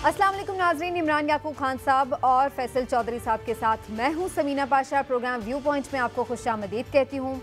अस्सलाम वालेकुम नाजरीन, इमरान याकूब खान साहब और फैसल चौधरी साहब के साथ मैं हूं Samina Pasha. Programme viewpoint में आपको खुशामदीद कहती हूं।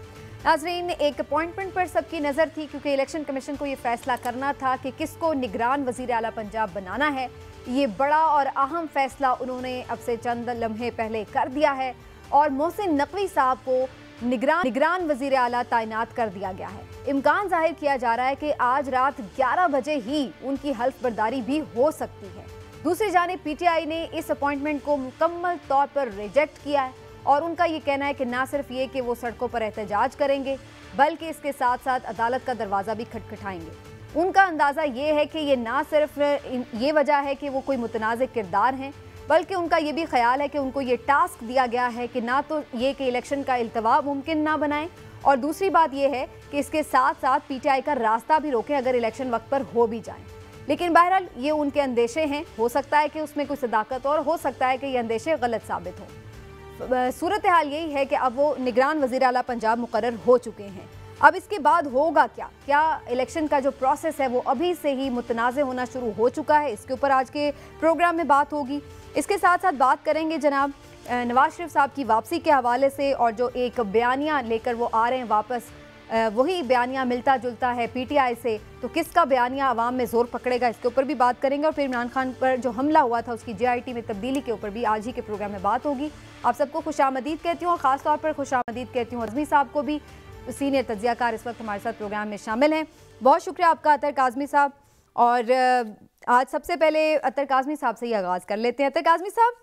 नाजरीन, एक अपॉइंटमेंट पर सबकी नज़र थी क्योंकि इलेक्शन कमीशन को ये फैसला करना था कि किसको निगरान वज़ीर आला पंजाब बनाना है। ये बड़ा और अहम फैसला उन्होंने अब से चंद लम्हे पहले कर दिया है और मोहसिन नकवी साहब को निगरान वज़ीर आला तैनात कर दिया गया है। इम्कान जाहिर किया जा रहा है कि आज रात 11 बजे ही उनकी हल्फ बर्दारी भी हो सकती है। दूसरी जानिब पीटीआई ने इस अपॉइंटमेंट को मुकम्मल तौर पर रिजेक्ट किया है और उनका ये कहना है कि ना सिर्फ ये कि वो सड़कों पर एहतजाज करेंगे बल्कि इसके साथ साथ अदालत का दरवाज़ा भी खटखटाएंगे। उनका अंदाज़ा ये है कि ये ना सिर्फ ये वजह है कि वो कोई मुतनाज़ किरदार हैं, बल्कि उनका ये भी ख्याल है कि उनको ये टास्क दिया गया है कि ना तो ये कि इलेक्शन का इल्तवा मुमकिन ना बनाएं, और दूसरी बात यह है कि इसके साथ साथ पीटीआई का रास्ता भी रोकें अगर इलेक्शन वक्त पर हो भी जाए। लेकिन बहरहाल ये उनके अंदेशे हैं, हो सकता है कि उसमें कोई सदाकत और हो सकता है कि ये अंदेशे गलत साबित हों। सूरत हाल यही है कि अब वो निगरान वज़ीर आला पंजाब मुकर्रर हो चुके हैं। अब इसके बाद होगा क्या इलेक्शन का जो प्रोसेस है वो अभी से ही मुतनाज़ होना शुरू हो चुका है, इसके ऊपर आज के प्रोग्राम में बात होगी। इसके साथ साथ बात करेंगे जनाब नवाज शरीफ साहब की वापसी के हवाले से, और जो एक बयानिया लेकर वो आ रहे हैं वापस, वही बयानिया मिलता जुलता है पीटीआई से, तो किसका बयानिया आवाम में जोर पकड़ेगा, इसके ऊपर भी बात करेंगे। और फिर इमरान खान पर जो हमला हुआ था उसकी जेआईटी में तब्दीली के ऊपर भी आज ही के प्रोग्राम में बात होगी। आप सबको खुशामदीद कहती हूँ और ख़ास तौर पर खुशामदीद कहती हूँ आज़मी साहब को भी, सीनियर तज्ज़ियाकार इस वक्त हमारे साथ प्रोग्राम में शामिल हैं। बहुत शुक्रिया आपका अतर काज़मी साहब। और आज सबसे पहले अतर काज़मी साहब से ही आगाज़ कर लेते हैं। अतर काज़मी साहब,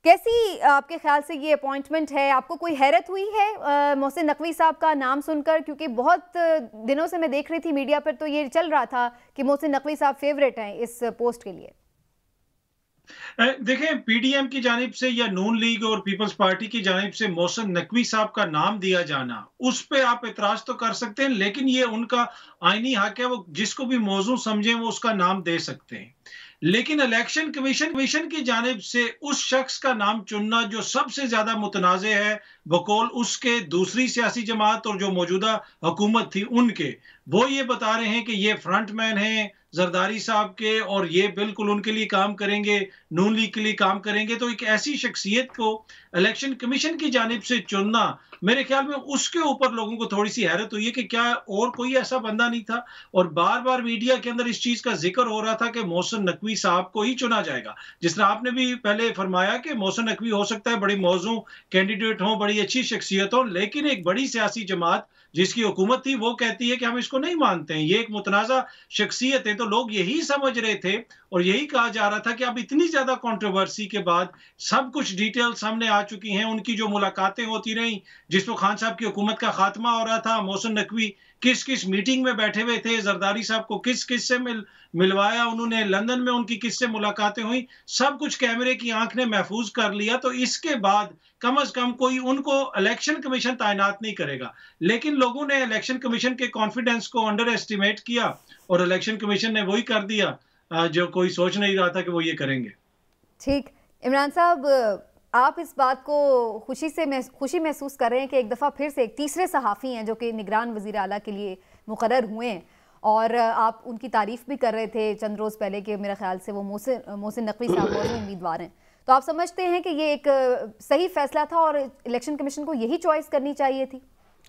कैसी आपके ख्याल से ये अपॉइंटमेंट है? आपको कोई हैरत हुई है मोहसिन नकवी साहब का नाम सुनकर? क्योंकि बहुत दिनों से मैं देख रही थी मीडिया पर तो ये चल रहा था कि मोहसिन नकवी साहब फेवरेट हैं इस पोस्ट के लिए। देखें, पीडीएम की जानिब से या नून लीग और पीपल्स पार्टी की जानिब से मोहसिन नकवी साहब का नाम दिया जाना, उस पे आप एतराज तो कर सकते हैं, लेकिन ये उनका आईनी हक है, वो जिसको भी मौजू समझें वो उसका नाम दे सकते हैं। लेकिन इलेक्शन कमीशन की जानिब से उस शख्स का नाम चुनना जो सबसे ज्यादा मुतनाज़े है बकौल उसके दूसरी सियासी जमात और जो मौजूदा हुकूमत थी उनके, वो ये बता रहे हैं कि ये फ्रंटमैन हैं जरदारी साहब के और ये बिल्कुल उनके लिए काम करेंगे, नून लीग के लिए काम करेंगे। तो एक ऐसी शख्सियत को इलेक्शन कमीशन की जानिब से चुनना, मेरे ख्याल में उसके ऊपर लोगों को थोड़ी सी हैरत हुई है कि क्या और कोई ऐसा बंदा नहीं था। और बार बार मीडिया के अंदर इस चीज का जिक्र हो रहा था कि मोहसिन नकवी साहब को ही चुना जाएगा। जिस तरह आपने भी पहले फरमाया कि मोहसिन नकवी हो सकता है बड़ी मौजू कैंडिडेट हो, बड़ी अच्छी शख्सियत हो, लेकिन एक बड़ी सियासी जमात जिसकी हुकूमत थी वो कहती है कि हम इसको नहीं मानते हैं, ये एक मुतनाज़ा शख्सियत है। तो लोग यही समझ रहे थे और यही कहा जा रहा था कि अब इतनी ज्यादा कंट्रोवर्सी के बाद सब कुछ डिटेल सामने आ चुकी हैं। उनकी जो मुलाकातें होती रही, जिसमें खान साहब की हुकूमत का खात्मा हो रहा था, मोहसिन नकवी किस किस मीटिंग में बैठे हुए थे, जरदारी साहब को किस किस से मिलवाया उन्होंने, लंदन में उनकी किससे मुलाकातें हुई, सब कुछ कैमरे की आंख ने महफूज कर लिया। तो इसके बाद कम अज कम कोई उनको इलेक्शन कमीशन तैनात नहीं करेगा। लेकिन लोगों ने इलेक्शन कमीशन के कॉन्फिडेंस को अंडर एस्टिमेट किया और इलेक्शन कमीशन ने वही कर दिया जो कोई सोच नहीं रहा था कि वो ये करेंगे। ठीक, इमरान साहब, आप इस बात को खुशी महसूस कर रहे हैं कि एक दफ़ा फिर से एक तीसरे सहाफ़ी हैं जो कि निगरान वज़ीर आला के लिए मुकर्रर हुए हैं, और आप उनकी तारीफ़ भी कर रहे थे चंद रोज़ पहले कि मेरा ख्याल से वो मोहसिन नकवी साहब मौजूद उम्मीदवार हैं। तो आप समझते हैं कि ये एक सही फैसला था और इलेक्शन कमीशन को यही चॉइस करनी चाहिए थी?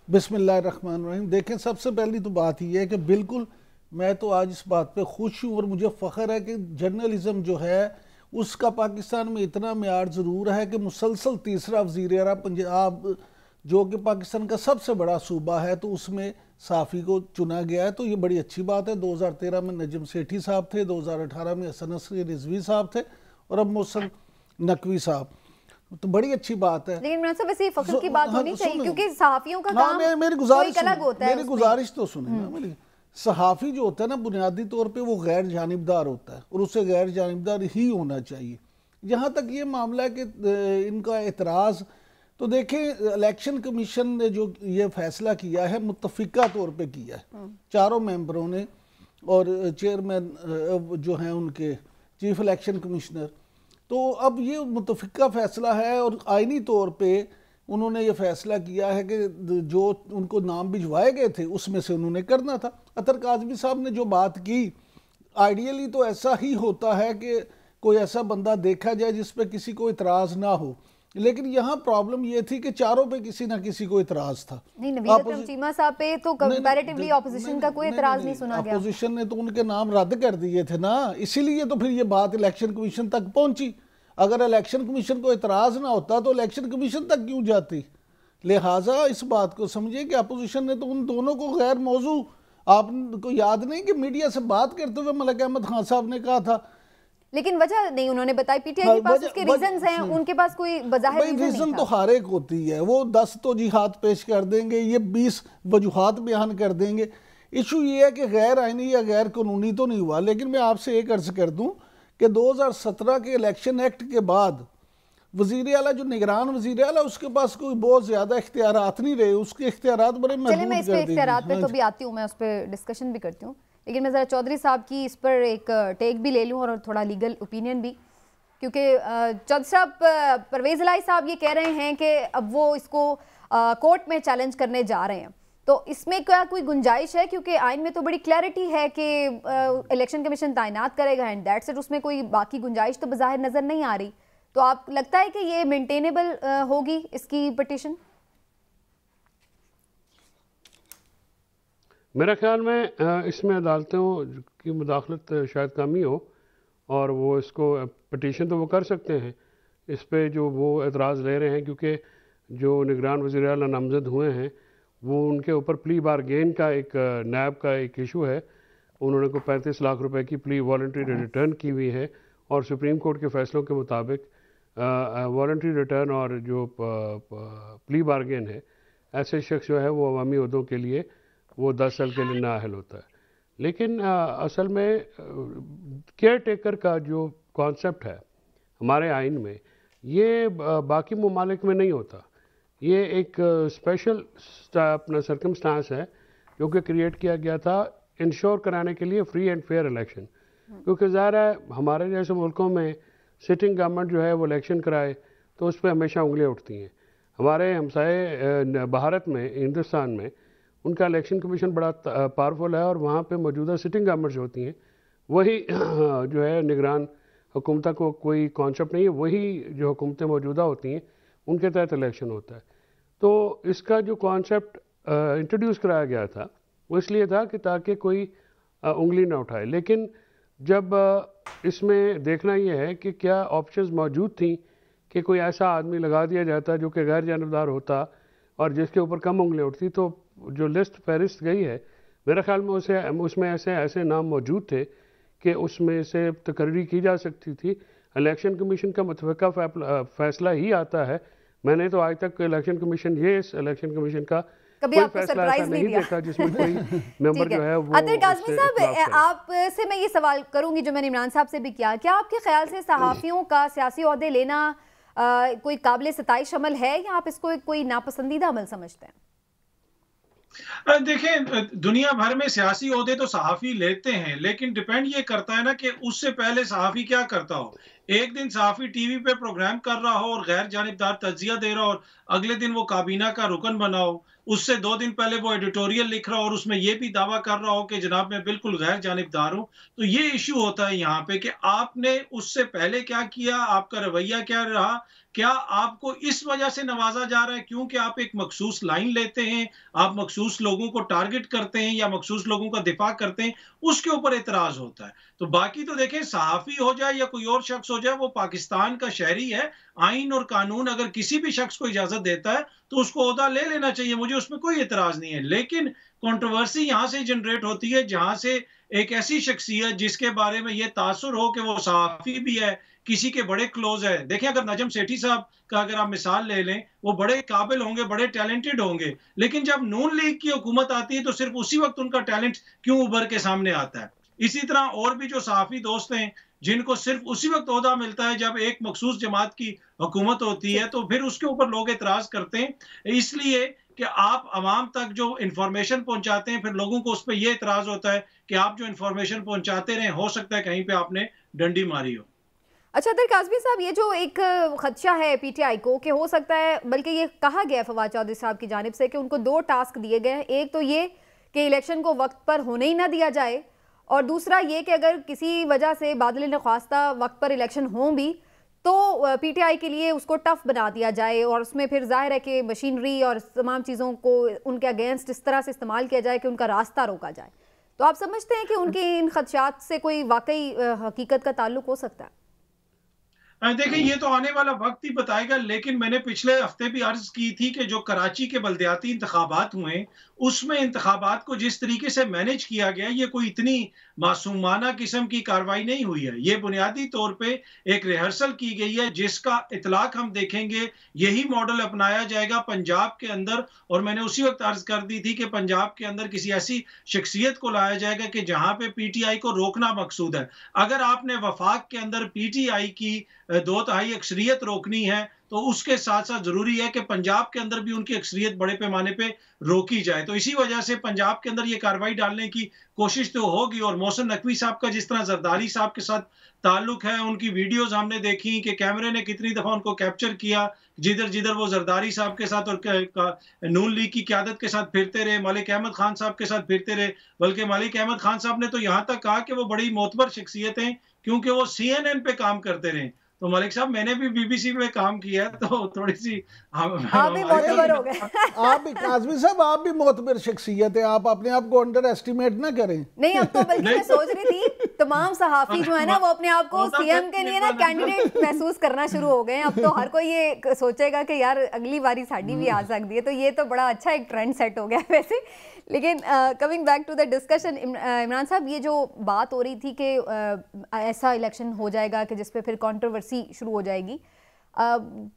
बिस्मिल्लाहिर्रहमानिर्रहीम। देखें, सबसे पहली तो बात ये है कि बिल्कुल मैं तो आज इस बात पे खुश हूँ और मुझे फ़ख्र है कि जर्नलिज्म जो है उसका पाकिस्तान में इतना मेयार ज़रूर है कि मुसलसल तीसरा वज़ीर आला पंजाब जो कि पाकिस्तान का सबसे बड़ा सूबा है तो उसमें साफ़ी को चुना गया है। तो ये बड़ी अच्छी बात है। 2013 में नजम सेठी साहब थे, 2018 में हसन नसरी रिजवी साहब थे और अब मोहसिन नकवी साहब, तो बड़ी अच्छी बात है। लेकिन मतलब वैसे फख्र की बात होनी चाहिए क्योंकि सहाफ़ियों का काम मेरी गुजारिश तो सुने ना। मेरी सहाफ़ी जो होता है ना, बुनियादी तौर पे वो गैर जानिबदार होता है और उससे गैर जानिबदार ही होना चाहिए। जहाँ तक ये मामला है कि इनका एतराज़, तो देखें इलेक्शन कमीशन ने जो ये फैसला किया है मुत्तफ़िका तौर पे किया है चारों मेंबरों ने, और चेयरमैन जो हैं उनके चीफ इलेक्शन कमिश्नर। तो अब ये मुत्तफ़िका फ़ैसला है और आइनी तौर पे उन्होंने ये फैसला किया है कि जो उनको नाम भिजवाए गए थे उसमें से उन्होंने करना था। अतर काज़मी साहब ने जो बात की आइडियली तो ऐसा ही होता है कि कोई ऐसा बंदा देखा जाए जिस पे किसी को इतराज़ ना हो, लेकिन यहाँ प्रॉब्लम ये थी कि चारों पे किसी ना किसी को इतराज था। नहीं, नवीद अकरम चीमा साहब पे तो कंपैरेटिवली ऑपोजिशन का कोई इतराज नहीं सुना गया। ऑपोजिशन ने तो उनके नाम रद्द कर दिए थे ना, इसीलिए तो फिर ये बात इलेक्शन कमीशन तक पहुंची। अगर इलेक्शन कमीशन को इतराज ना होता तो इलेक्शन कमीशन तक क्यों जाती। लिहाजा इस बात को समझिए कि अपोजिशन ने तो उन दोनों को गैर मौजू, आपको याद नहीं कि मीडिया से बात करते हुए मलिक अहमद खान साहब ने कहा था, लेकिन वजह नहीं उन्होंने बताई। पीटीआई के पास उसके रीजंस हैं, उनके पास कोई बजाहिर रीजन तो हर एक होती है, वो 10 तो जिहाद पेश कर देंगे, ये 20 वजूहात बयान कर देंगे। इशू ये है कि गैर आईनी या गैर कानूनी तो नहीं हुआ। लेकिन मैं आपसे एक अर्ज कर दूं कि 2017 के इलेक्शन एक्ट के बाद वजीर आला जो निगरान वजीर आला उसके पास कोई बहुत ज्यादा इख्तियारात नहीं रहे, उसके इख्तियारात बड़े महदूद मैं इस पे इख्तियारात पे तो भी आती हूँ, मैं उस पर डिस्कशन भी करती हूँ, लेकिन मैं ज़रा चौधरी साहब की इस पर एक टेक भी ले लूँ और थोड़ा लीगल ओपिनियन भी, क्योंकि चौधरी साहब, परवेज़ इलाही साहब ये कह रहे हैं कि अब वो इसको कोर्ट में चैलेंज करने जा रहे हैं, तो इसमें क्या कोई गुंजाइश है? क्योंकि आइन में तो बड़ी क्लैरिटी है कि इलेक्शन कमीशन तैनात करेगा एंड दैट्स इट, उसमें कोई बाकी गुंजाइश तो बज़ाहिर नज़र नहीं आ रही। तो आप लगता है कि ये मेंटेनेबल होगी इसकी पिटीशन? मेरा ख्याल में इसमें अदालतों की मुदाखलत शायद कम ही हो, और वो इसको पिटीशन तो वो कर सकते हैं इस पे जो वो एतराज़ ले रहे हैं, क्योंकि जो निगरान वज़ीर आला नामज़द हुए हैं वो उनके ऊपर प्ली बारगेन का एक नैब का एक इशू है। उन्होंने को 35 लाख रुपए की प्ली वॉलंटरी रिटर्न की हुई है, और सुप्रीम कोर्ट के फैसलों के मुताबिक वॉलंटरी रिटर्न और जो प्ली बारगेन है, ऐसे शख्स जो है वो अवामी उहदों के लिए वो 10 साल के लिए नाअहल होता है। लेकिन असल में केयर टेकर का जो कॉन्सेप्ट है हमारे आइन में, ये बाकी ममालिक में नहीं होता। ये एक स्पेशल अपना सर्कमस्टांस है जो कि क्रिएट किया गया था इंश्योर कराने के लिए फ्री एंड फेयर इलेक्शन, क्योंकि ज़ाहिर है हमारे जैसे मुल्कों में सिटिंग गवर्नमेंट जो है वो इलेक्शन कराए तो उस पर हमेशा उंगलियां उठती हैं। हमारे हमसाए भारत में, हिंदुस्तान में, उनका इलेक्शन कमीशन बड़ा पावरफुल है, और वहाँ पे मौजूदा सिटिंग गवर्नमेंट्स होती हैं, वही जो है निगरान हुकूमत को कोई कॉन्सेप्ट नहीं है, वही जो हुकूमतें मौजूदा होती हैं उनके तहत इलेक्शन होता है। तो इसका जो कॉन्सेप्ट इंट्रोड्यूस कराया गया था वो इसलिए था कि ताकि कोई उंगली ना उठाए। लेकिन जब इसमें देखना ये है कि क्या ऑप्शंस मौजूद थी कि कोई ऐसा आदमी लगा दिया जाता जो कि गैर जानबदार होता और जिसके ऊपर कम उंगलियां उठती, तो जो लिस्ट फहरिस्त गई है मेरे ख्याल में उसमें ऐसे नाम मौजूद थे कि उसमें से तकर्री की जा सकती थी। इलेक्शन कमीशन का मुतफ़क़ा फैसला ही आता है। मैंने तो आज तक इलेक्शन कमीशन, ये इस इलेक्शन कमीशन का कभी आपको सरप्राइज नहीं देखा जिसमें कोई मेंबर जो है वो। अतर काज़मी साहब, आपसे मैं ये सवाल करूंगी जो मैंने इमरान साहब से भी किया, क्या आपके ख्याल से सहाफ़ियों का सियासी ओहदे लेना कोई काबिल सताइश अमल है, या आप इसको कोई नापसंदीदा अमल समझते हैं? देखें, दुनिया भर में सियासी ओहदे तो सहाफ़ी लेते हैं, लेकिन डिपेंड ये करता है ना कि उससे पहले सहाफ़ी क्या करता हो। एक दिन सहाफ़ी टीवी पे प्रोग्राम कर रहा हो और गैर जानिबदार तज्जिया दे रहा हो, और अगले दिन वो काबीना का रुकन बना हो, उससे 2 दिन पहले वो एडिटोरियल लिख रहा हो और उसमें ये भी दावा कर रहा हो कि जनाब मैं बिल्कुल गैर जानिबदार हूं। तो ये इशू होता है यहाँ पे कि आपने उससे पहले क्या किया, आपका रवैया क्या रहा, क्या आपको इस वजह से नवाजा जा रहा है क्योंकि आप एक मखसूस लाइन लेते हैं, आप मखसूस लोगों को टारगेट करते हैं या मखसूस लोगों का दिफा करते हैं, उसके ऊपर एतराज होता है। तो बाकी तो देखें, सहाफ़ी हो जाए या कोई और शख्स हो जाए, वो पाकिस्तान का शहरी है। आइन और कानून अगर किसी भी शख्स को इजाजत देता है तो उसको ओहदा ले लेना चाहिए, मुझे उसमें कोई एतराज नहीं है। लेकिन कंट्रोवर्सी यहां से जनरेट होती है जहां से एक ऐसी शख्सियत जिसके बारे में यह तासुर हो कि वो सहाफ़ी भी है, किसी के बड़े क्लोज है। देखें, अगर नजम सेठी साहब का अगर आप मिसाल ले लें, वो बड़े काबिल होंगे, बड़े टैलेंटेड होंगे, लेकिन जब नून लीग की हुकूमत आती है तो सिर्फ उसी वक्त उनका टैलेंट क्यों उभर के सामने आता है। इसी तरह और भी जो सहाफ़ी दोस्त हैं जिनको सिर्फ उसी वक्त ओहदा मिलता है जब एक मखसूस जमात की हुकूमत होती है, तो फिर उसके ऊपर लोग एतराज करते हैं। इसलिए कि आप आवाम तक जो इंफॉर्मेशन पहुंचाते हैं, फिर लोगों को उस पर यह एतराज होता है कि आप जो इंफॉर्मेशन पहुंचाते रहे, हो सकता है कहीं पे आपने डंडी मारी हो। अच्छा अतर काज़मी साहब, ये जो एक खदशा है पीटीआई को कि हो सकता है, बल्कि ये कहा गया फवाद चौधरी साहब की जानिब से कि उनको 2 टास्क दिए गए हैं। एक तो ये कि इलेक्शन को वक्त पर होने ही ना दिया जाए, और दूसरा ये कि अगर किसी वजह से बादल नख्वास्ता वक्त पर इलेक्शन हों भी तो पीटीआई के लिए उसको टफ बना दिया जाए और उसमें फिर जाहिर है कि मशीनरी और तमाम चीज़ों को उनके अगेंस्ट इस तरह से इस्तेमाल किया जाए कि उनका रास्ता रोका जाए। तो आप समझते हैं कि उनके इन खदशात से कोई वाकई हकीकत का ताल्लुक हो सकता है? देखिए, ये तो आने वाला वक्त ही बताएगा, लेकिन मैंने पिछले हफ्ते भी अर्ज की थी कि जो कराची के बल्दियाती इंतखाबात हुए उसमें इंतखाबात को जिस तरीके से मैनेज किया गया, ये कोई इतनी मासूमाना किस्म की कार्रवाई नहीं हुई है। ये बुनियादी तौर पे एक रिहर्सल की गई है जिसका इतलाक हम देखेंगे, यही मॉडल अपनाया जाएगा पंजाब के अंदर। और मैंने उसी वक्त अर्ज कर दी थी कि पंजाब के अंदर किसी ऐसी शख्सियत को लाया जाएगा कि जहां पे पीटीआई को रोकना मकसूद है। अगर आपने वफाक के अंदर पीटीआई की 2/3 अक्सरियत रोकनी है तो उसके साथ साथ जरूरी है कि पंजाब के अंदर भी उनकी अक्सरियत बड़े पैमाने पे रोकी जाए। तो इसी वजह से पंजाब के अंदर ये कार्रवाई डालने की कोशिश तो होगी। और मोहसिन नकवी साहब का जिस तरह जरदारी साहब के साथ ताल्लुक है, उनकी वीडियोस हमने देखी कि कैमरे ने कितनी दफा उनको कैप्चर किया, जिधर जिधर वो जरदारी साहब के साथ और नून लीग की क्यादत के साथ फिरते रहे, मलिक अहमद खान साहब के साथ फिरते रहे। बल्कि मलिक अहमद खान साहब ने तो यहाँ तक कहा कि वो बड़ी मोतबर शख्सियत हैं क्योंकि वो CNN पे काम करते रहे। तो मलिक साहब, मैंने भी BBC पे काम किया है, तो थोड़ी सी आप भी मोतबर हो गए। आप भी काज़मी साहब, आप भी मोतबर शख्सियत है, आप अपने आप को अंडर एस्टिमेट ना करें। नहीं, अब तो बल्कि मैं सोच रही थी तमाम सहाफी जो है ना वो अपने आप को सीएम के लिए ना कैंडिडेट महसूस करना शुरू हो गए। अब तो हर कोई ये सोचेगा कि यार अगली बारी साड़ी भी आ सकती है। तो ये तो बड़ा अच्छा एक ट्रेंड सेट हो गया वैसे। लेकिन coming back to the discussion, Imran साहब, ये जो बात हो रही थी कि ऐसा इलेक्शन हो जाएगा कि जिस पे फिर कंट्रोवर्सी शुरू हो जाएगी,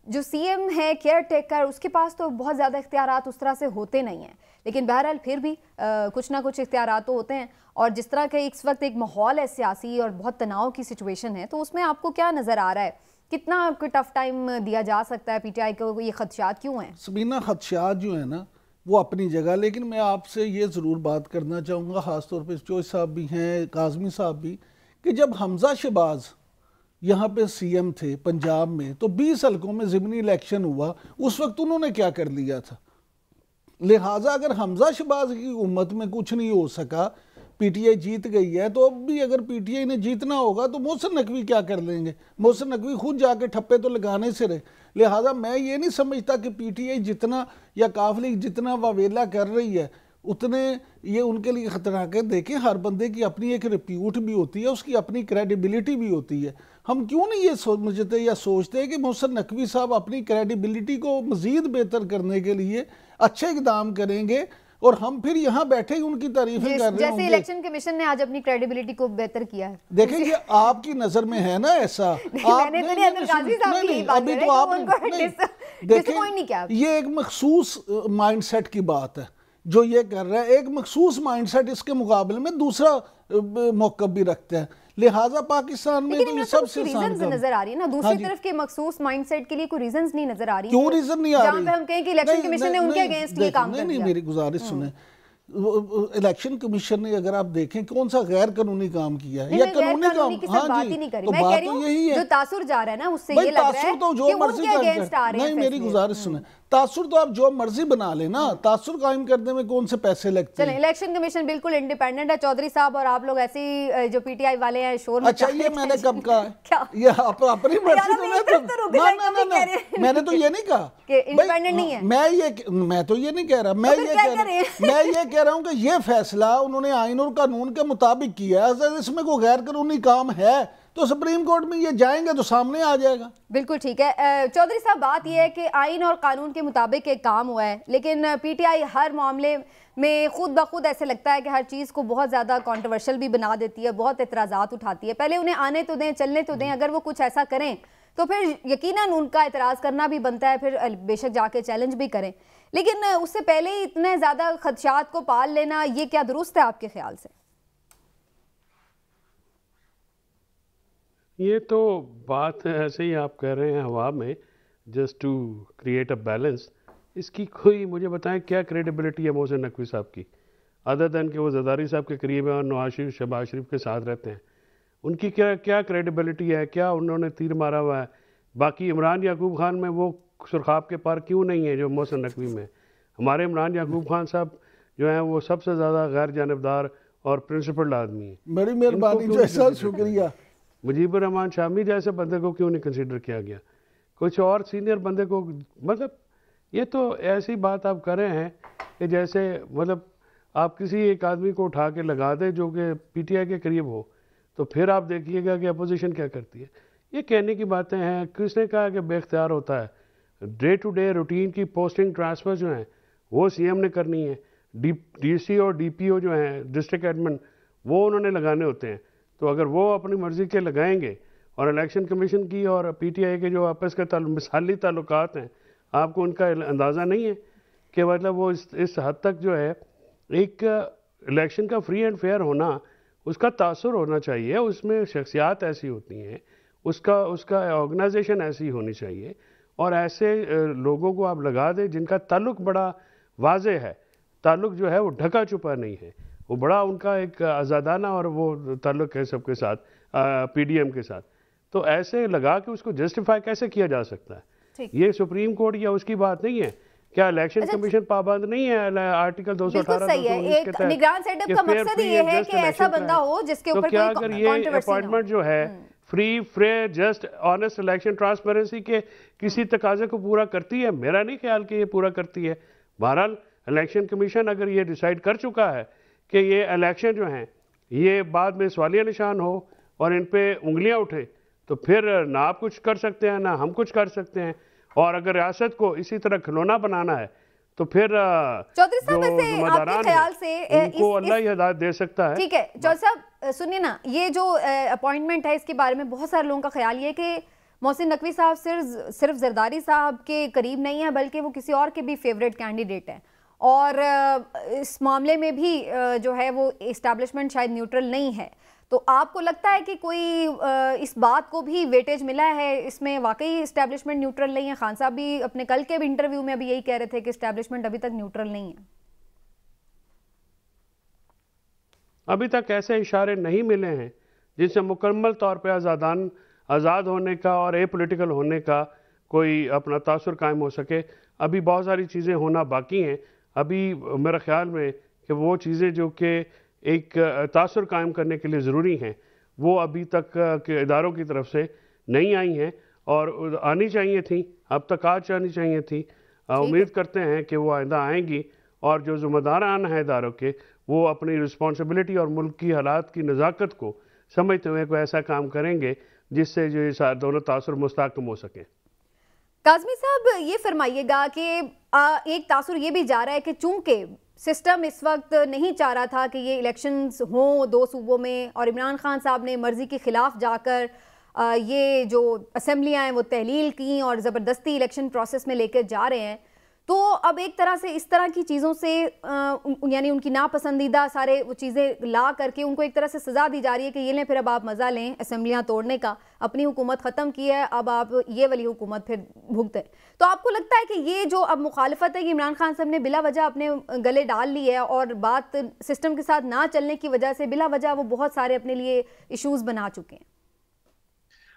जो सीएम है केयर टेकर, उसके पास तो बहुत ज़्यादा इख्तियारात उस तरह से होते नहीं हैं, लेकिन बहरहाल फिर भी कुछ ना कुछ इख्तियारात तो होते हैं। और जिस तरह के इस वक्त एक माहौल है सियासी और बहुत तनाव की सिचुएशन है, तो उसमें आपको क्या नज़र आ रहा है, कितना आपको टफ टाइम दिया जा सकता है पीटीआई को? ये खदशात क्यों हैं? सबीना, खदशात जो है ना वो अपनी जगह, लेकिन मैं आपसे ये ज़रूर बात करना चाहूँगा, ख़ासतौर पर चोइस साहब भी हैं, काज़मी साहब भी, कि जब हमजा शहबाज यहाँ पे सीएम थे पंजाब में तो 20 हल्कों में ज़िमनी इलेक्शन हुआ, उस वक्त उन्होंने क्या कर लिया था। लिहाजा अगर हमजा शहबाज की उम्मत में कुछ नहीं हो सका, पीटीआई जीत गई है, तो अब भी अगर पीटीआई ने जीतना होगा तो मोहसिन नकवी क्या कर लेंगे? मोहसिन नकवी खुद जाके ठप्पे तो लगाने से रहे। लिहाजा मैं ये नहीं समझता कि पीटीआई जितना या काफ लीग जितना वावेला कर रही है उतने ये उनके लिए खतरनाक है। देखें, हर बंदे की अपनी एक रिप्यूट भी होती है, उसकी अपनी क्रेडिबिलिटी भी होती है। हम क्यों नहीं ये समझते या सोचते हैं कि मोहसिन नकवी साहब अपनी क्रेडिबिलिटी को मज़ीद बेहतर करने के लिए अच्छे इक़दाम करेंगे और हम फिर यहाँ बैठे ही उनकी तारीफें कर रहे हैं। जैसे इलेक्शन कमीशन ने आज अपनी क्रेडिबिलिटी को बेहतर किया है। देखिए, ये आपकी नज़र में है ना ऐसा। अभी तो आप देखें, ये एक मखसूस माइंडसेट की बात है जो ये कर रहा है। एक मखसूस माइंडसेट इसके मुकाबले में दूसरा मौक़िफ़ भी रखते हैं। लिहाजा पाकिस्तान में तो ये सबसे नजर आ रही है ना, दूसरी तरफ के मखसूस माइंडसेट के लिए कोई रीजंस नहीं नजर आ रही। क्यों रीजन नहीं आ रही? जहां पे हम कहें कि इलेक्शन कमीशन ने उनके अगेंस्ट ये काम कर दिया। नहीं, मेरी गुजारिश सुने, इलेक्शन कमीशन ने अगर आप देखें कौन सा गैर कानूनी काम किया है या कानूनी काम? हाँ जी, तो बात तो यही है। जो तासुर जा रहा है ना उससे ये लग रहा है तो जो मर्जी अगेंस्ट आ रहे हैं। नहीं, मेरी गुजारिश सुने, तासुर तो आप जो मर्जी बना लेना, तासुर कायम करने में कौन से पैसे लगते हैं? इलेक्शन कमीशन बिल्कुल इंडिपेंडेंट है चौधरी साहब, और आप लोग ऐसे ही जो पीटीआई वाले हैं शोर। अच्छा, ये मैंने कब कहा? ये अपनी मर्जी तो मैंने तो ये नहीं कहा इंडिपेंडेंट नहीं है। मैं तो ये नहीं कह रहा, मैं ये कह रहा हूँ कि ये फैसला उन्होंने आइन और कानून के मुताबिक किया है। इसमें कोई गैर कानूनी काम है तो सुप्रीम कोर्ट में ये जाएंगे तो सामने आ जाएगा। बिल्कुल ठीक है चौधरी साहब, बात यह है कि आइन और कानून के मुताबिक एक काम हुआ है, लेकिन पीटीआई हर मामले में खुद ब खुद ऐसे लगता है कि हर चीज़ को बहुत ज़्यादा कंट्रोवर्शियल भी बना देती है, बहुत एतराज़ात उठाती है। पहले उन्हें आने तो दें, चलने तो दें, अगर वो कुछ ऐसा करें तो फिर यकीनन उनका एतराज़ करना भी बनता है, फिर बेशक जाके चैलेंज भी करें। लेकिन उससे पहले ही इतने ज़्यादा खदशात को पाल लेना, ये क्या दुरुस्त है आपके ख्याल से? ये तो बात ऐसे ही आप कह रहे हैं हवा में, just to create a balance. इसकी कोई मुझे बताएं क्या क्रेडिबिलिटी है मोहसिन नकवी साहब की, अदर दैन कि वो जरदारी साहब के करीब है और नवाज शरीफ शहबाज शरीफ के साथ रहते हैं। उनकी क्या क्रेडिबिलिटी है? क्या उन्होंने तीर मारा हुआ है? बाकी इमरान याकूब खान में वो सुरखाब के पार क्यों नहीं है जो मोहसिन नकवी में? हमारे इमरान याकूब खान साहब जो हैं वो सबसे ज़्यादा गैर जानबदार और प्रिंसिपल आदमी है। बड़ी मेहरबानी जैसा, शुक्रिया। मुजीबुर रहमान शामी जैसे बंदे को क्यों नहीं कंसिडर किया गया, कुछ और सीनियर बंदे को? मतलब ये तो ऐसी बात आप कर रहे हैं कि जैसे मतलब आप किसी एक आदमी को उठा के लगा दें जो कि पीटीआई के करीब हो, तो फिर आप देखिएगा कि अपोजिशन क्या करती है। ये कहने की बातें हैं। किसने कहा कि बेख्तियार होता है? डे टू डे रूटीन की पोस्टिंग ट्रांसफ़र जो हैं वो सीएम ने करनी है। डीसी और डीपीओ जो हैं डिस्ट्रिक्ट एडमिन, वो उन्होंने लगाने होते हैं। तो अगर वो अपनी मर्ज़ी के लगाएंगे और इलेक्शन कमीशन की और पीटीआई के जो आपस के मिसाली ताल्लुकात हैं, आपको उनका अंदाज़ा नहीं है कि मतलब वो इस हद तक जो है एक इलेक्शन का फ्री एंड फेयर होना, उसका तासुर होना चाहिए, उसमें शख्सियात ऐसी होती हैं, उसका ऑर्गेनाइजेशन ऐसी होनी चाहिए, और ऐसे लोगों को आप लगा दें जिनका ताल्लुक बड़ा वाज़े है, ताल्लुक जो है वो ढका छुपा नहीं है, वो बड़ा उनका एक आज़ादाना और वो ताल्लुक है सबके साथ, पीडीएम के साथ। तो ऐसे लगा के उसको जस्टिफाई कैसे किया जा सकता है? ये सुप्रीम कोर्ट या उसकी बात नहीं है। क्या इलेक्शन कमीशन पाबंद नहीं है आर्टिकल 218? सही है। एक निगरान सेटअप का मकसद ये है कि ऐसा बंदा हो जिसके ऊपर क्या अगर ये अपॉइंटमेंट जो है free fair just honest election transparency के किसी तकाजे को पूरा करती है? मेरा नहीं ख्याल कि ये पूरा करती है। बहरहाल इलेक्शन कमीशन अगर ये डिसाइड कर चुका है कि ये इलेक्शन जो हैं ये बाद में सवालिया निशान हो और इन पे उंगलियां उठे, तो फिर ना आप कुछ कर सकते हैं ना हम कुछ कर सकते हैं। और अगर रियासत को इसी तरह खिलौना बनाना है तो फिर चौधरी साहब वैसे आपके ख्याल से उनको अल्लाह ही हिदायत दे सकता है। ठीक है चौधरी साहब सुनिए ना, ये जो अपॉइंटमेंट है इसके बारे में बहुत सारे लोगों का ख्याल ये कि मोहसिन नकवी साहब सिर्फ जरदारी साहब के करीब नहीं है, बल्कि वो किसी और के भी फेवरेट कैंडिडेट हैं, और इस मामले में भी जो है वो इस्टेब्लिशमेंट शायद न्यूट्रल नहीं है। तो आपको लगता है कि कोई इस बात को भी वेटेज मिला है, इसमें वाकई इस्टेब्लिशमेंट न्यूट्रल नहीं है? खान साहब भी अपने कल के भी इंटरव्यू में अभी यही कह रहे थे कि इस्टेब्लिशमेंट अभी तक न्यूट्रल नहीं है। अभी तक ऐसे इशारे नहीं मिले हैं जिनसे मुकम्मल तौर पे आज़ाद होने का और एपॉलिटिकल होने का कोई अपना तासुर कायम हो सके। अभी बहुत सारी चीज़ें होना बाकी हैं। अभी मेरे ख्याल में कि वो चीज़ें जो कि एक तासुर कायम करने के लिए ज़रूरी हैं वो अभी तक के इदारों की तरफ से नहीं आई हैं और आनी चाहिए थी, अब तक आज आनी चाहिए थी। उम्मीद करते हैं कि वो आइंदा आएंगी और जो ज़िम्मेदारान हैं इदारों के, वो अपनी रिस्पॉन्सिबिलिटी और मुल्क की हालात की नज़ाकत को समझते हुए कोई ऐसा काम करेंगे जिससे जो ये दोनों तासुर मुस्तहकम हो सकें। काज़मी साहब ये फरमाइएगा कि एक तासुर ये भी जा रहा है कि चूंकि सिस्टम इस वक्त नहीं चाह रहा था कि ये इलेक्शंस हों 2 सूबों में, और इमरान खान साहब ने मर्जी के खिलाफ जाकर ये जो असेंबलियां हैं वो तहलील की और ज़बरदस्ती इलेक्शन प्रोसेस में लेकर जा रहे हैं, तो अब एक तरह से इस तरह की चीज़ों से यानी उनकी नापसंदीदा सारे वो चीज़ें ला करके उनको एक तरह से सज़ा दी जा रही है कि ये लें फिर अब आप मज़ा लें असेंबलियां तोड़ने का, अपनी हुकूमत ख़त्म की है, अब आप ये वाली हुकूमत फिर भुगतें। तो आपको लगता है कि ये जो अब मुखालफत है कि इमरान खान साहब ने बिला वजह अपने गले डाल ली है और बात सिस्टम के साथ ना चलने की वजह से बिला वजह वो बहुत सारे अपने लिए इशूज़ बना चुके हैं?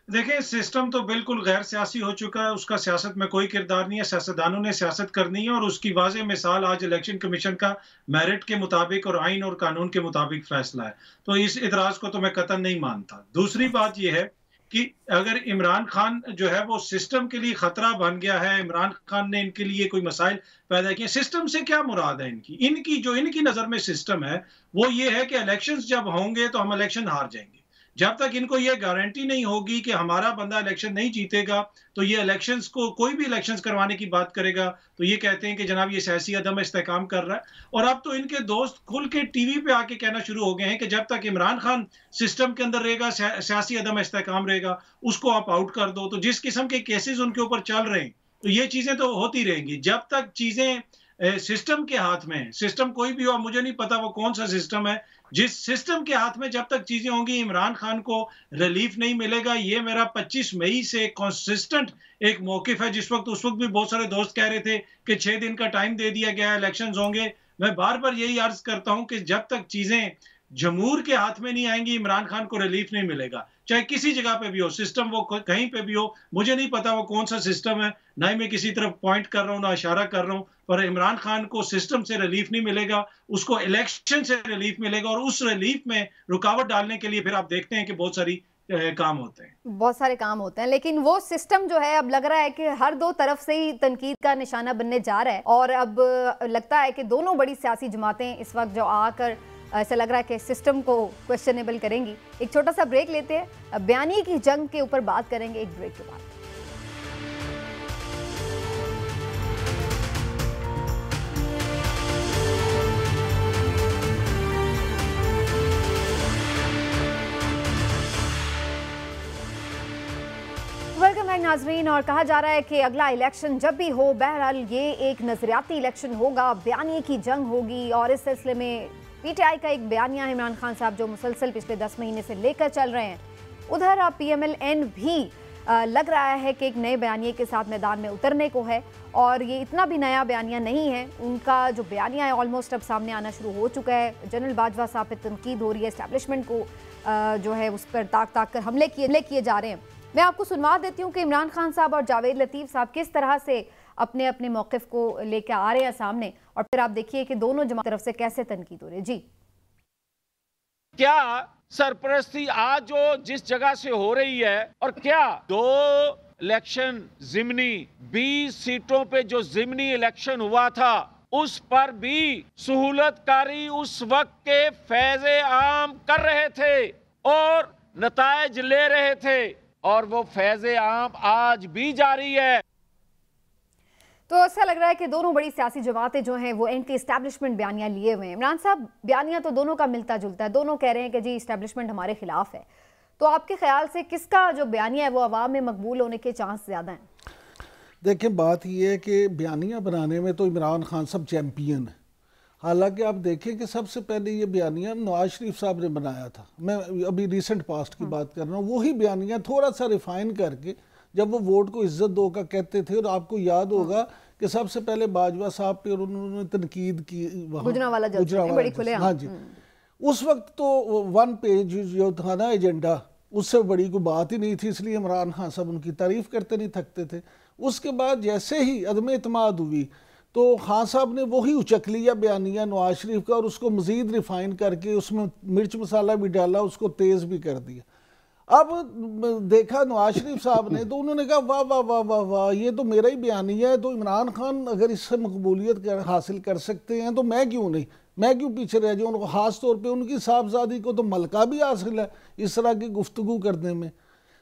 देखिए, सिस्टम तो बिल्कुल गैर सियासी हो चुका है, उसका सियासत में कोई किरदार नहीं है, सियासतदानों ने सियासत करनी है और उसकी वाज़ेह मिसाल आज इलेक्शन कमीशन का मेरिट के मुताबिक और आइन और कानून के मुताबिक फैसला है। तो इस इतराज को तो मैं कतई नहीं मानता। दूसरी बात यह है कि अगर इमरान खान जो है वो सिस्टम के लिए खतरा बन गया है, इमरान खान ने इनके लिए कोई मसाइल पैदा किए, सिस्टम से क्या मुराद है इनकी नज़र में सिस्टम है वो ये है कि इलेक्शंस जब होंगे तो हम इलेक्शन हार जाएंगे। जब तक इनको ये गारंटी नहीं होगी कि हमारा बंदा इलेक्शन नहीं जीतेगा तो ये इलेक्शंस को, कोई भी इलेक्शंस करवाने की बात करेगा तो ये कहते हैं कि जनाब ये सियासी अदम इस्तेहकाम कर रहा है। और अब तो इनके दोस्त खुल के टीवी पे आके कहना शुरू हो गए हैं कि जब तक इमरान खान सिस्टम के अंदर रहेगा, सियासी अदम इस्तेहकाम रहेगा, उसको आप आउट कर दो। तो जिस किस्म के केसेस उनके ऊपर चल रहे हैं तो ये चीजें तो होती रहेंगी जब तक चीजें सिस्टम के हाथ में है। सिस्टम कोई भी हो, मुझे नहीं पता वो कौन सा सिस्टम है, जिस सिस्टम के हाथ में जब तक चीजें होंगी इमरान खान को रिलीफ नहीं मिलेगा। ये मेरा 25 मई से कंसिस्टेंट एक मौकिफ है। उस वक्त भी बहुत सारे दोस्त कह रहे थे कि 6 दिन का टाइम दे दिया गया, इलेक्शंस होंगे। मैं बार बार यही अर्ज करता हूं कि जब तक चीजें जमहूर के हाथ में नहीं आएंगी इमरान खान को रिलीफ नहीं मिलेगा। चाहे किसी जगह पे भी हो, सिस्टम वो कहीं पे भी हो, मुझे नहीं पता वो कौन सा सिस्टम है, ना ही मैं किसी तरफ पॉइंट कर रहा हूँ ना इशारा कर रहा हूँ, पर इमरान खान को सिस्टम से रिलीफ नहीं मिलेगा, उसको इलेक्शन से रिलीफ मिलेगा, और उस रिलीफ में रुकावट डालने के लिए फिर आप देखते हैं कि बहुत सारी काम होते हैं, बहुत सारे काम होते हैं, लेकिन वो सिस्टम जो है अब लग रहा है कि हर दो तरफ से ही तनकीद का निशाना बनने जा रहा है। और अब लगता है कि दोनों बड़ी सियासी जमातें इस वक्त जो आकर ऐसा लग रहा है कि सिस्टम को क्वेश्चनेबल करेंगी। एक छोटा सा ब्रेक लेते हैं, बयानी की जंग के ऊपर बात करेंगे एक ब्रेक के बाद। वेलकम बैक नाजरीन। और कहा जा रहा है कि अगला इलेक्शन जब भी हो, बहरहाल ये एक नजरियाती इलेक्शन होगा, बयानी की जंग होगी। और इस सिलसिले में पीटीआई का एक बयानिया है इमरान खान साहब जो मुसलसल पिछले 10 महीने से लेकर चल रहे हैं। उधर अब PMLN भी लग रहा है कि एक नए बयानिए के साथ मैदान में उतरने को है। और ये इतना भी नया बयानिया नहीं है, उनका जो बयानिया है ऑलमोस्ट अब सामने आना शुरू हो चुका है। जनरल बाजवा साहब पे तनकीद हो रही है, एस्टैब्लिशमेंट को जो है उस पर ताक कर हमले किए जा रहे हैं। मैं आपको सुनवा देती हूँ कि इमरान खान साहब और जावेद लतीफ़ साहब किस तरह से अपने अपने मौक़िफ़ को लेकर आ रहे हैं सामने, और फिर आप देखिए कि दोनों जमात तरफ से कैसे तनकीद हो रही है। जी, क्या सरपरस्ती आज जो जिस जगह से हो रही है, और क्या 2 इलेक्शन ज़िमनी 20 सीटों पे जो ज़िमनी इलेक्शन हुआ था उस पर भी सहूलतकारी उस वक्त के फैज़े आम कर रहे थे और नताइज ले रहे थे, और वो फैज़े आम आज भी जारी है। तो ऐसा लग रहा है कि दोनों बड़ी सियासी जमातें जो हैं वो एंटी एस्टैब्लिशमेंट बयानिया लिए हुए हैं। इमरान साहब, बयानिया तो दोनों का मिलता जुलता है, दोनों कह रहे हैं कि जी इस्टेब्लिशमेंट हमारे खिलाफ है। तो आपके ख्याल से किसका जो बयानिया है वो अवाम में मकबूल होने के चांस ज़्यादा हैं? देखिए, बात ये है कि बयानिया बनाने में तो इमरान खान साहब चैम्पियन है। हालांकि आप देखें कि सबसे पहले ये बयानिया नवाज शरीफ साहब ने बनाया था। मैं अभी रिसेंट पास्ट की बात कर रहा हूँ। वही बयानिया थोड़ा सा रिफाइन करके जब वो वोट को इज्जत दो का कहते थे, और आपको याद होगा कि सबसे पहले बाजवा साहब पे उन्होंने तनकीद की, गुजरांवाला बड़ी खुले। हाँ जी, उस वक्त तो 1 पेज जो था ना एजेंडा, उससे बड़ी कोई बात ही नहीं थी, इसलिए इमरान खान साहब उनकी तारीफ करते नहीं थकते थे। उसके बाद जैसे ही अदम एतमाद हुई तो खान साहब ने वही उचक लिया बयानिया नवाज शरीफ का, और उसको मज़ीद रिफाइन करके उसमें मिर्च मसाला भी डाला, उसको तेज़ भी कर दिया। अब देखा नवाज शरीफ साहब ने तो उन्होंने कहा वाह वाह वाह वाह वाह, ये तो मेरा ही बयानिया है, तो इमरान खान अगर इससे मकबूलियत हासिल कर सकते हैं तो मैं क्यों नहीं, मैं क्यों पीछे रह जाऊँ। ख़ास तौर पे उनकी साहबजादी को तो मलका भी हासिल है इस तरह की गुफ्तगू करने में,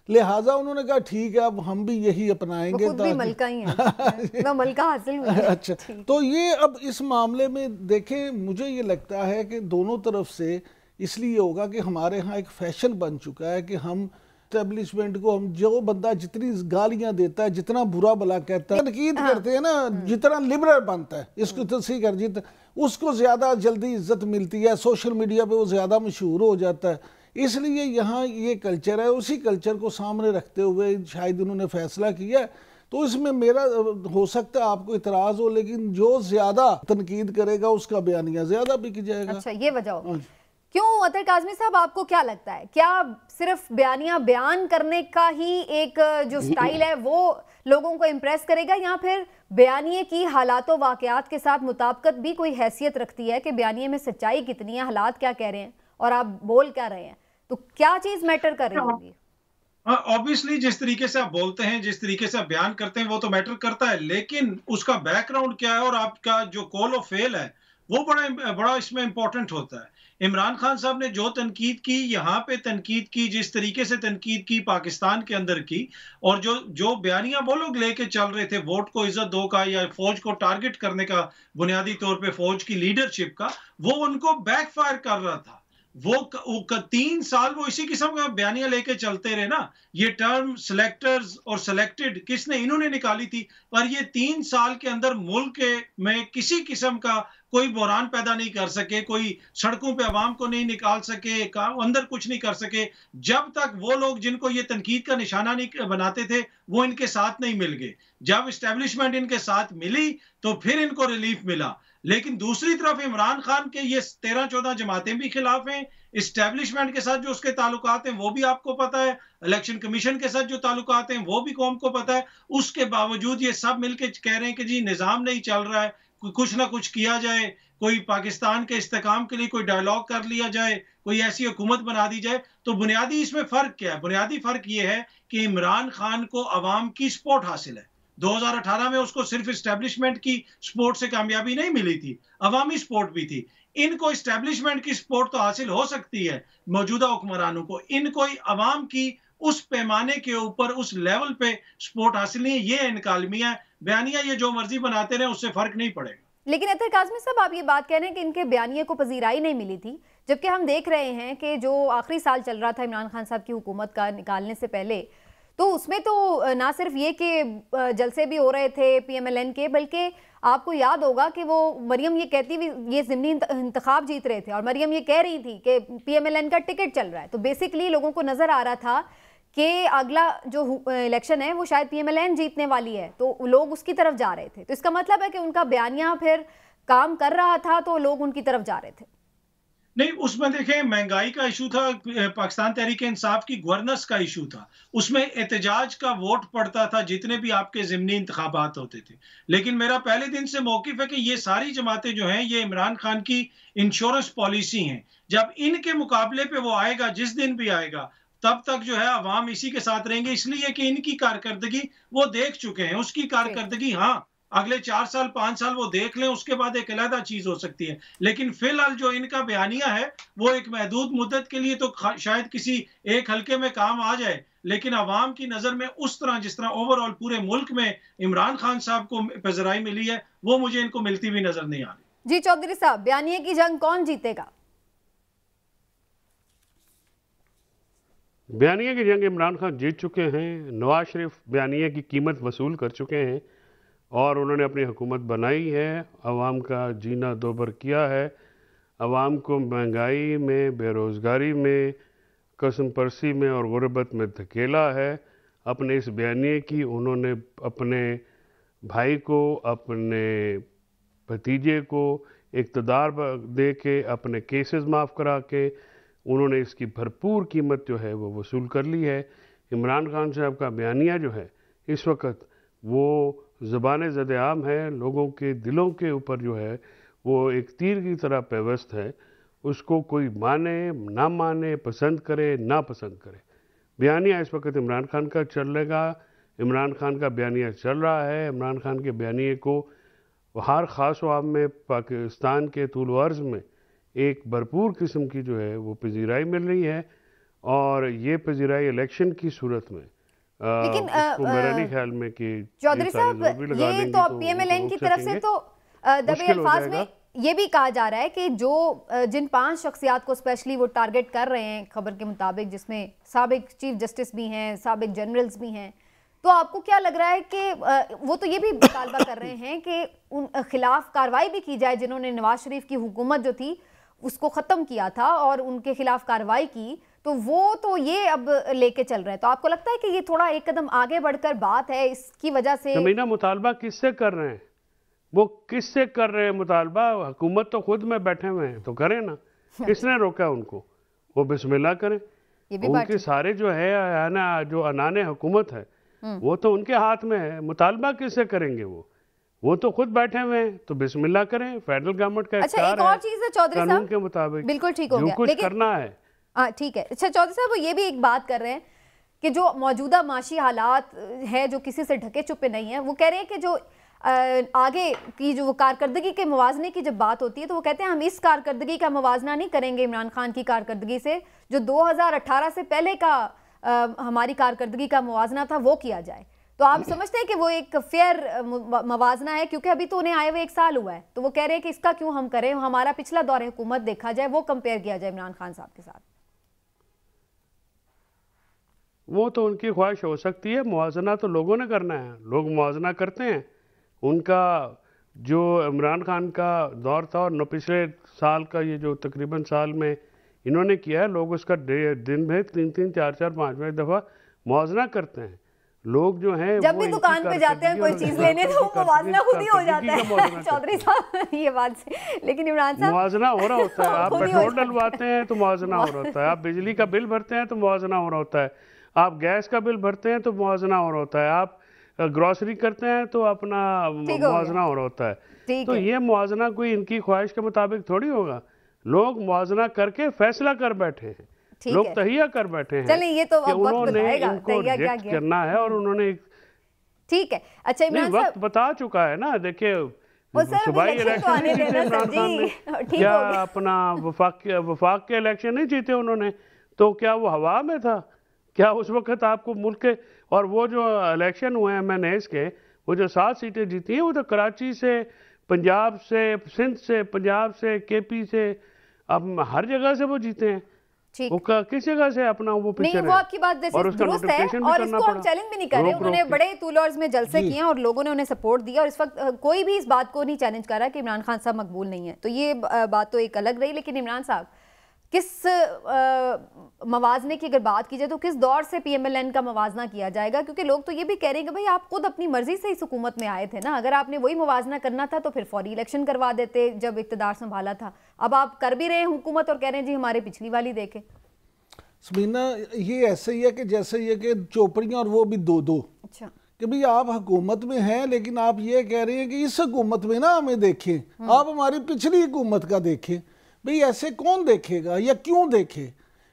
लिहाजा उन्होंने कहा ठीक है अब हम भी यही अपनाएंगे। खुद भी मलका ही है। वो मलका हासिल हुआ है। अच्छा, तो ये अब इस मामले में देखें, मुझे ये लगता है कि दोनों तरफ से इसलिए होगा कि हमारे यहाँ एक फैशन बन चुका है कि हम एस्टेब्लिशमेंट को, हम जो बंदा जितनी गालियां देता है, जितना बुरा भला कहता है, तनकीद करते हैं ना, जितना लिबरल बनता है, इसको तस्वीर कर जीत, उसको ज़्यादा जल्दी इज्जत मिलती है, सोशल मीडिया पे वो ज़्यादा मशहूर हो जाता है। इसलिए यहाँ ये कल्चर है, उसी कल्चर को सामने रखते हुए शायद उन्होंने फैसला किया। तो इसमें मेरा हो सकता है आपको इतराज़ हो, लेकिन जो ज़्यादा तनकीद करेगा उसका बयानिया ज़्यादा बिक जाएगा। अच्छा, ये वजह क्यों? अतर काज़मी साहब, आपको क्या लगता है, क्या सिर्फ बयानिया बयान करने का ही एक जो स्टाइल है वो लोगों को इम्प्रेस करेगा, या फिर बयानिए की हालात व वाक़यात के साथ मुताबिकत भी कोई हैसियत रखती है कि बयानिए में सच्चाई कितनी है, हालात क्या कह रहे हैं और आप बोल क्या रहे हैं? तो क्या चीज़ मैटर कर रही होगी? ऑब्वियसली जिस तरीके से आप बोलते हैं, जिस तरीके से आप बयान करते हैं वो तो मैटर करता है, लेकिन उसका बैकग्राउंड क्या है और आपका जो कॉल ऑफ फेल है वो बड़ा इसमें इंपॉर्टेंट होता है। इमरान खान साहब ने जो तनकीद की, यहाँ पे तनकीद की, जिस तरीके से तनकीद की पाकिस्तान के अंदर की, और जो बयानिया वो लोग लेके चल रहे थे वोट को इज्जत दो का या फौज को टारगेट करने का, बुनियादी तौर पे फौज की लीडरशिप का, वो उनको बैकफायर कर रहा था। वो 3 साल वो इसी किस्म का बयानिया लेके चलते रहे ना। ये टर्म सिलेक्टर्स और सिलेक्टेड किसने, इन्होंने निकाली थी, पर ये 3 साल के अंदर मुल्क में किसी किस्म का कोई बहरान पैदा नहीं कर सके, कोई सड़कों पे आवाम को नहीं निकाल सके, अंदर कुछ नहीं कर सके, जब तक वो लोग जिनको ये तनकीद का निशाना नहीं बनाते थे वो इनके साथ नहीं मिल गए। जब एस्टेब्लिशमेंट इनके साथ मिली तो फिर इनको रिलीफ मिला। लेकिन दूसरी तरफ इमरान खान के ये 13-14 जमातें भी खिलाफ हैं, इस्टेब्लिशमेंट के साथ जो उसके ताल्लुकात हैं वो भी आपको पता है, इलेक्शन कमीशन के साथ जो ताल्लुकात हैं वो भी कौम को पता है। उसके बावजूद ये सब मिलके कह रहे हैं कि जी निज़ाम नहीं चल रहा है, कुछ ना कुछ किया जाए, कोई पाकिस्तान के इस्तेकाम के लिए कोई डायलॉग कर लिया जाए, कोई ऐसी हुकूमत बना दी जाए। तो बुनियादी इसमें फ़र्क क्या है? बुनियादी फ़र्क ये है कि इमरान खान को अवाम की सपोर्ट हासिल है। 2018 में उसको सिर्फ इस्टेब्लिशमेंट की सपोर्ट से कामयाबी नहीं मिली थी, अवामी सपोर्ट भी थी। इनको इस्टेब्लिशमेंट की सपोर्ट तो हासिल हो सकती है मौजूदा हुक्मरानों को, इनको अवाम की उस पैमाने के ऊपर, उस लेवल पे सपोर्ट हासिल नहीं है। ये इनकालमिया बयानिया ये जो मर्जी बनाते रहे उससे फर्क नहीं पड़ेगा। लेकिन अतर काज़मी साहब, आप ये बात कह रहे हैं कि इनके बयानिए को पजीराई नहीं मिली थी, जबकि हम देख रहे हैं कि जो आखिरी साल चल रहा था इमरान खान साहब की हुकूमत का निकालने से पहले, तो उसमें तो ना सिर्फ ये कि जलसे भी हो रहे थे PMLN के, बल्कि आपको याद होगा कि वो मरियम ये कहती हुई ये ज़िमनी इंतखाब जीत रहे थे और मरियम ये कह रही थी कि PMLN का टिकट चल रहा है। तो बेसिकली लोगों को नज़र आ रहा था कि अगला जो इलेक्शन है वो शायद PMLN जीतने वाली है, तो लोग उसकी तरफ जा रहे थे। तो इसका मतलब है कि उनका बयानिया फिर काम कर रहा था तो लोग उनकी तरफ जा रहे थे। नहीं, उसमें देखें महंगाई का इशू था, पाकिस्तान तहरीक इंसाफ की गवर्नेंस का इशू था, उसमें एहतजाज का वोट पड़ता था जितने भी आपके ज़िमनी इंतखाबात होते थे। लेकिन मेरा पहले दिन से मौक़िफ़ है कि ये सारी जमातें जो हैं ये इमरान खान की इंश्योरेंस पॉलिसी हैं। जब इनके मुकाबले पे वो आएगा, जिस दिन भी आएगा, तब तक जो है अवाम इसी के साथ रहेंगे, इसलिए कि इनकी कारकर्दगी वो देख चुके हैं। उसकी कारकर्दगी हाँ, अगले 4 साल 5 साल वो देख लें, उसके बाद एक अलग चीज हो सकती है। लेकिन फिलहाल जो इनका बयानिया है वो एक महदूद मुद्दत के लिए तो शायद किसी एक हल्के में काम आ जाए, लेकिन अवाम की नजर में उस तरह जिस तरह ओवरऑल पूरे मुल्क में इमरान खान साहब को पजराई मिली है वो मुझे इनको मिलती हुई नजर नहीं आ रही। जी चौधरी साहब, बयानिया की जंग कौन जीतेगा? बयानिया की जंग इमरान खान जीत चुके हैं। नवाज शरीफ बयानिया की कीमत वसूल कर चुके हैं और उन्होंने अपनी हुकूमत बनाई है, अवाम का जीना दोबर किया है, अवाम को महंगाई में, बेरोज़गारी में, कसम परसी में और गुर्बत में धकेला है। अपने इस बयानिए की उन्होंने अपने भाई को, अपने भतीजे को इक़्तिदार दे के, अपने केसेस माफ़ करा के उन्होंने इसकी भरपूर कीमत जो है वो वसूल कर ली है। इमरान खान साहब का बयानिया जो है इस वक्त वो ज़बान ज़द-ए-आम है, लोगों के दिलों के ऊपर जो है वो एक तीर की तरह पेवस्त है। उसको कोई माने ना माने, पसंद करे ना पसंद करे, बयानिया इस वक्त इमरान खान का चलेगा। इमरान खान का बयानिया चल रहा है। इमरान खान के बयानिए को हर ख़ास अवाम में पाकिस्तान के तूल अर्ज़ में एक भरपूर किस्म की जो है वो पजीराई मिल रही है और ये पजीराई इलेक्शन की सूरत में लेकिन मेरा नहीं ख्याल में कि चौधरी साहब ये तो PMLN की तरफ से तो दबे अल्फाज में ये भी कहा जा रहा है कि जो जिन 5 शख्सियात को स्पेशली वो टारगेट कर रहे हैं खबर के मुताबिक, जिसमें साबिक चीफ जस्टिस भी हैं, साबिक जनरल्स भी हैं, तो आपको क्या लग रहा है कि वो तो ये भी मुतालबा कर रहे हैं कि उन खिलाफ कार्रवाई भी की जाए जिन्होंने नवाज शरीफ की हुकूमत जो थी उसको ख़त्म किया था और उनके खिलाफ कार्रवाई की, तो वो तो ये अब लेके चल रहे हैं। तो आपको लगता है कि ये थोड़ा एक कदम आगे बढ़कर बात है, इसकी वजह से समीना मुतालबा किससे कर रहे हैं? वो किससे कर रहे हैं मुतालबा? हुकूमत तो खुद में बैठे हुए हैं, तो करें ना। किसने रोका उनको? वो बिस्मिल्लाह करें। उनके सारे जो है ना, जो अनाने हुकूमत है वो तो उनके हाथ में है। मुतालबा किससे करेंगे? वो तो खुद बैठे हुए हैं, तो बिस्मिल्लाह करें। फेडरल गवर्नमेंट का अच्छा, एक और चीज है चौधरी साहब, कानून के मुताबिक बिल्कुल ठीक हो गया, कुछ करना है। ठीक है। अच्छा चौधरी साहब, वो ये भी एक बात कर रहे हैं कि जो मौजूदा माशी हालात है जो किसी से ढके छुपे नहीं है, वो कह रहे हैं कि जो आगे की जो कारकर्दगी के मुवाजने की जब बात होती है तो वो कहते हैं हम इस कारकर्दगी का मुवाजना नहीं करेंगे इमरान खान की कारकर्दगी से, जो 2018 से पहले का हमारी कारकर्दगी का मुवाजना था वो किया जाए। तो आप समझते हैं कि वो एक फेयर मवाजना है? क्योंकि अभी तो उन्हें आए हुए 1 साल हुआ है, तो वो कह रहे हैं कि इसका क्यों हम करें, हमारा पिछला दौर हुकूमत देखा जाए, वो कंपेयर किया जाए इमरान खान साहब के साथ। वो तो उनकी ख्वाहिश हो सकती है, मुवाजना तो लोगों ने करना है, लोग मुवाजना करते हैं। उनका जो इमरान खान का दौर था और पिछले साल का ये जो तकरीबन साल में इन्होंने किया है, लोग उसका दिन में 3-3, 4-4, 5 दफ़ा मुआवजा करते हैं। लोग जो हैं जब भी दुकान पे जाते हैं कोई चीज लेने तो मुवाजना खुद ही हो जाता है चौधरी साहब, ये बात से। लेकिन इमरान साहब मुवाजना हो रहा होता है, आप पेट्रोल डलवाते हैं तो मुवाजना हो रहा होता है, आप बिजली का बिल भरते हैं तो मुवाजना हो रहा होता है, आप गैस का बिल भरते हैं तो मुवाजना हो रहा होता है, आप ग्रोसरी करते हैं तो अपना मुवाजना हो रहा होता है। तो ये मुवाजना कोई इनकी ख्वाहिश के मुताबिक थोड़ी होगा, लोग मुवाजना करके फैसला कर बैठे हैं, लोग तहिया कर बैठे हैं। चलिए ये तो कि उन्होंने इनको रिजेक्ट करना है और उन्होंने ठीक है। अच्छा इमरान साहब वक्त बता चुका है ना, देखिए सूबाई इलेक्शन नहीं जीते इमरान खान ने, क्या अपना वफाक के इलेक्शन नहीं जीते उन्होंने, तो क्या वो हवा में था? क्या उस वक्त आपको मुल्क के, और वो जो इलेक्शन हुए हैं MNAs के, वो जो 7 सीटें जीती हैं वो तो कराची से, पंजाब से, सिंध से, पंजाब से, KP से, अब हर जगह से वो जीते हैं। वो किस जगह से अपना वो नहीं, वो आपकी बात जैसे दुरुस्त है और इसको हम चैलेंज भी नहीं कर रहे। उन्होंने बड़े तूलर्स में जलसे किए और लोगों ने उन्हें सपोर्ट दिया और इस वक्त कोई भी इस बात को नहीं चैलेंज कर रहा कि इमरान खान साहब मकबूल नहीं है, तो ये बात तो एक अलग रही। लेकिन इमरान साहब किस मवाजने की अगर बात की जाए तो किस दौर से PMLN का मवाजना किया जाएगा? क्योंकि लोग तो ये भी कह रहे हैं कि भाई आप खुद अपनी मर्जी से इस हुकूमत में आए थे ना, अगर आपने वही मवाजना करना था तो फिर फौरी इलेक्शन करवा देते जब इक्तदार संभाला था। अब आप कर भी रहे हैं हुकूमत और कह रहे हैं जी हमारे पिछली वाली देखें। समीना ये ऐसे ही है कि जैसे ये कि चोपड़ियाँ और वो भी दो। अच्छा कि भाई आप हुकूमत में हैं लेकिन आप ये कह रहे हैं कि इस हुकूमत में ना हमें देखें, आप हमारी पिछली हुकूमत का देखें। भाई ऐसे कौन देखेगा या क्यों देखे?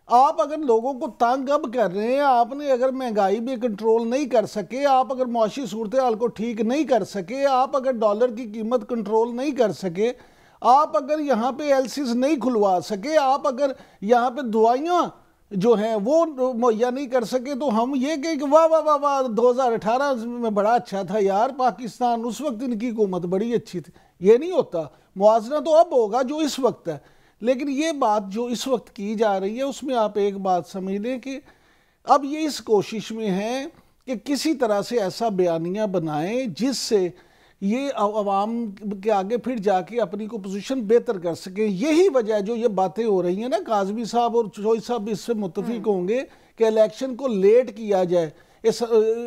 आप अगर लोगों को तंग अब कर रहे हैं, आपने अगर महंगाई भी कंट्रोल नहीं कर सके, आप अगर मुआशी सूरत हाल को ठीक नहीं कर सके, आप अगर डॉलर की कीमत कंट्रोल नहीं कर सके, आप अगर यहाँ पे LCs नहीं खुलवा सके, आप अगर यहाँ पे दवाइयाँ जो हैं वो मुहैया नहीं कर सके, तो हम ये कहें कि वाह वाह वाह वाह 2018 में बड़ा अच्छा था यार पाकिस्तान, उस वक्त इनकी हुकूमत बड़ी अच्छी थी। ये नहीं होता। मुआवजा तो अब होगा जो इस वक्त है, लेकिन ये बात जो इस वक्त की जा रही है उसमें आप एक बात समझ लें कि अब ये इस कोशिश में है कि किसी तरह से ऐसा बयानिया बनाएं जिससे ये अवाम के आगे फिर जाके अपनी को पोजीशन बेहतर कर सकें। यही वजह जो ये बातें हो रही हैं ना, काजमी साहब और चौधरी साहब इससे मुत्तफिक होंगे कि इलेक्शन को लेट किया जाए, इस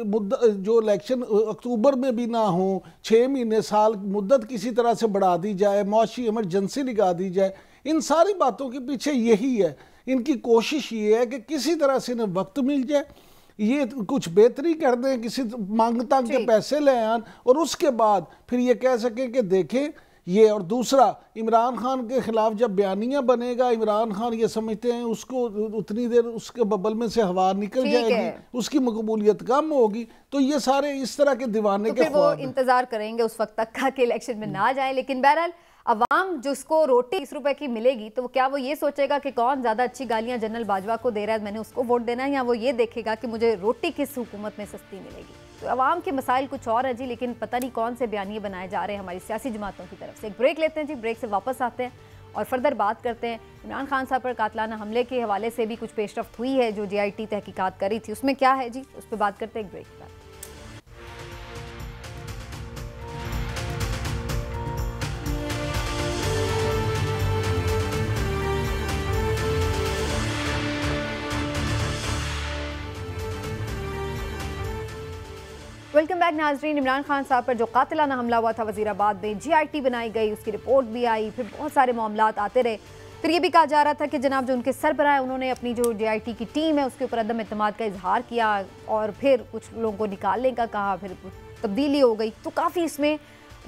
मुद्दा जो इलेक्शन अक्टूबर में भी ना हो, 6 महीने साल मुद्दत किसी तरह से बढ़ा दी जाए, मुआशी इमरजेंसी लगा दी जाए। इन सारी बातों के पीछे यही है, इनकी कोशिश ये है कि किसी तरह से इन्हें वक्त मिल जाए, ये कुछ बेहतरी कर दें, किसी मांगता के पैसे ले आन और उसके बाद फिर ये कह सकें कि देखें ये। और दूसरा, इमरान खान के खिलाफ जब बयानिया बनेगा, इमरान खान ये समझते हैं उसको उतनी देर उसके बबल में से हवा निकल जाएगी, उसकी मकबूलियत कम होगी, तो ये सारे इस तरह के दीवाने के वो इंतजार करेंगे उस वक्त तक का कि इलेक्शन में ना जाए। लेकिन बहरहाल अवाम जिसको रोटी 30 रुपए की मिलेगी तो क्या वो ये सोचेगा कि कौन ज़्यादा अच्छी गालियां जनरल बाजवा को दे रहा है, मैंने उसको वोट देना है, या वो ये देखेगा कि मुझे रोटी किस हुकूमत में सस्ती मिलेगी? तो अवाम के मसाइल कुछ और है जी, लेकिन पता नहीं कौन से बयानिए बनाए जा रहे हैं हमारी सियासी जमातों की तरफ से। एक ब्रेक लेते हैं जी, ब्रेक से वापस आते हैं और फर्दर बात करते हैं। इमरान खान साहब पर कातलाना हमले के हवाले से भी कुछ पेशरफ्त हुई है जो JIT तहकीकात करी थी, उसमें क्या है जी, उस पर बात करते हैं एक ब्रेक के बाद। वेलकम बैक नाजरीन। इमरान खान साहब पर जो कातिलाना हमला हुआ था वजीराबाद में, JIT बनाई गई, उसकी रिपोर्ट भी आई, फिर बहुत सारे मामलात आते रहे। फिर ये भी कहा जा रहा था कि जनाब जो उनके सरबराह है उन्होंने अपनी जो JIT की टीम है उसके ऊपर अदम एतमाद का इजहार किया और फिर कुछ लोगों को निकालने का कहा, फिर तब्दीली हो गई। तो काफ़ी इसमें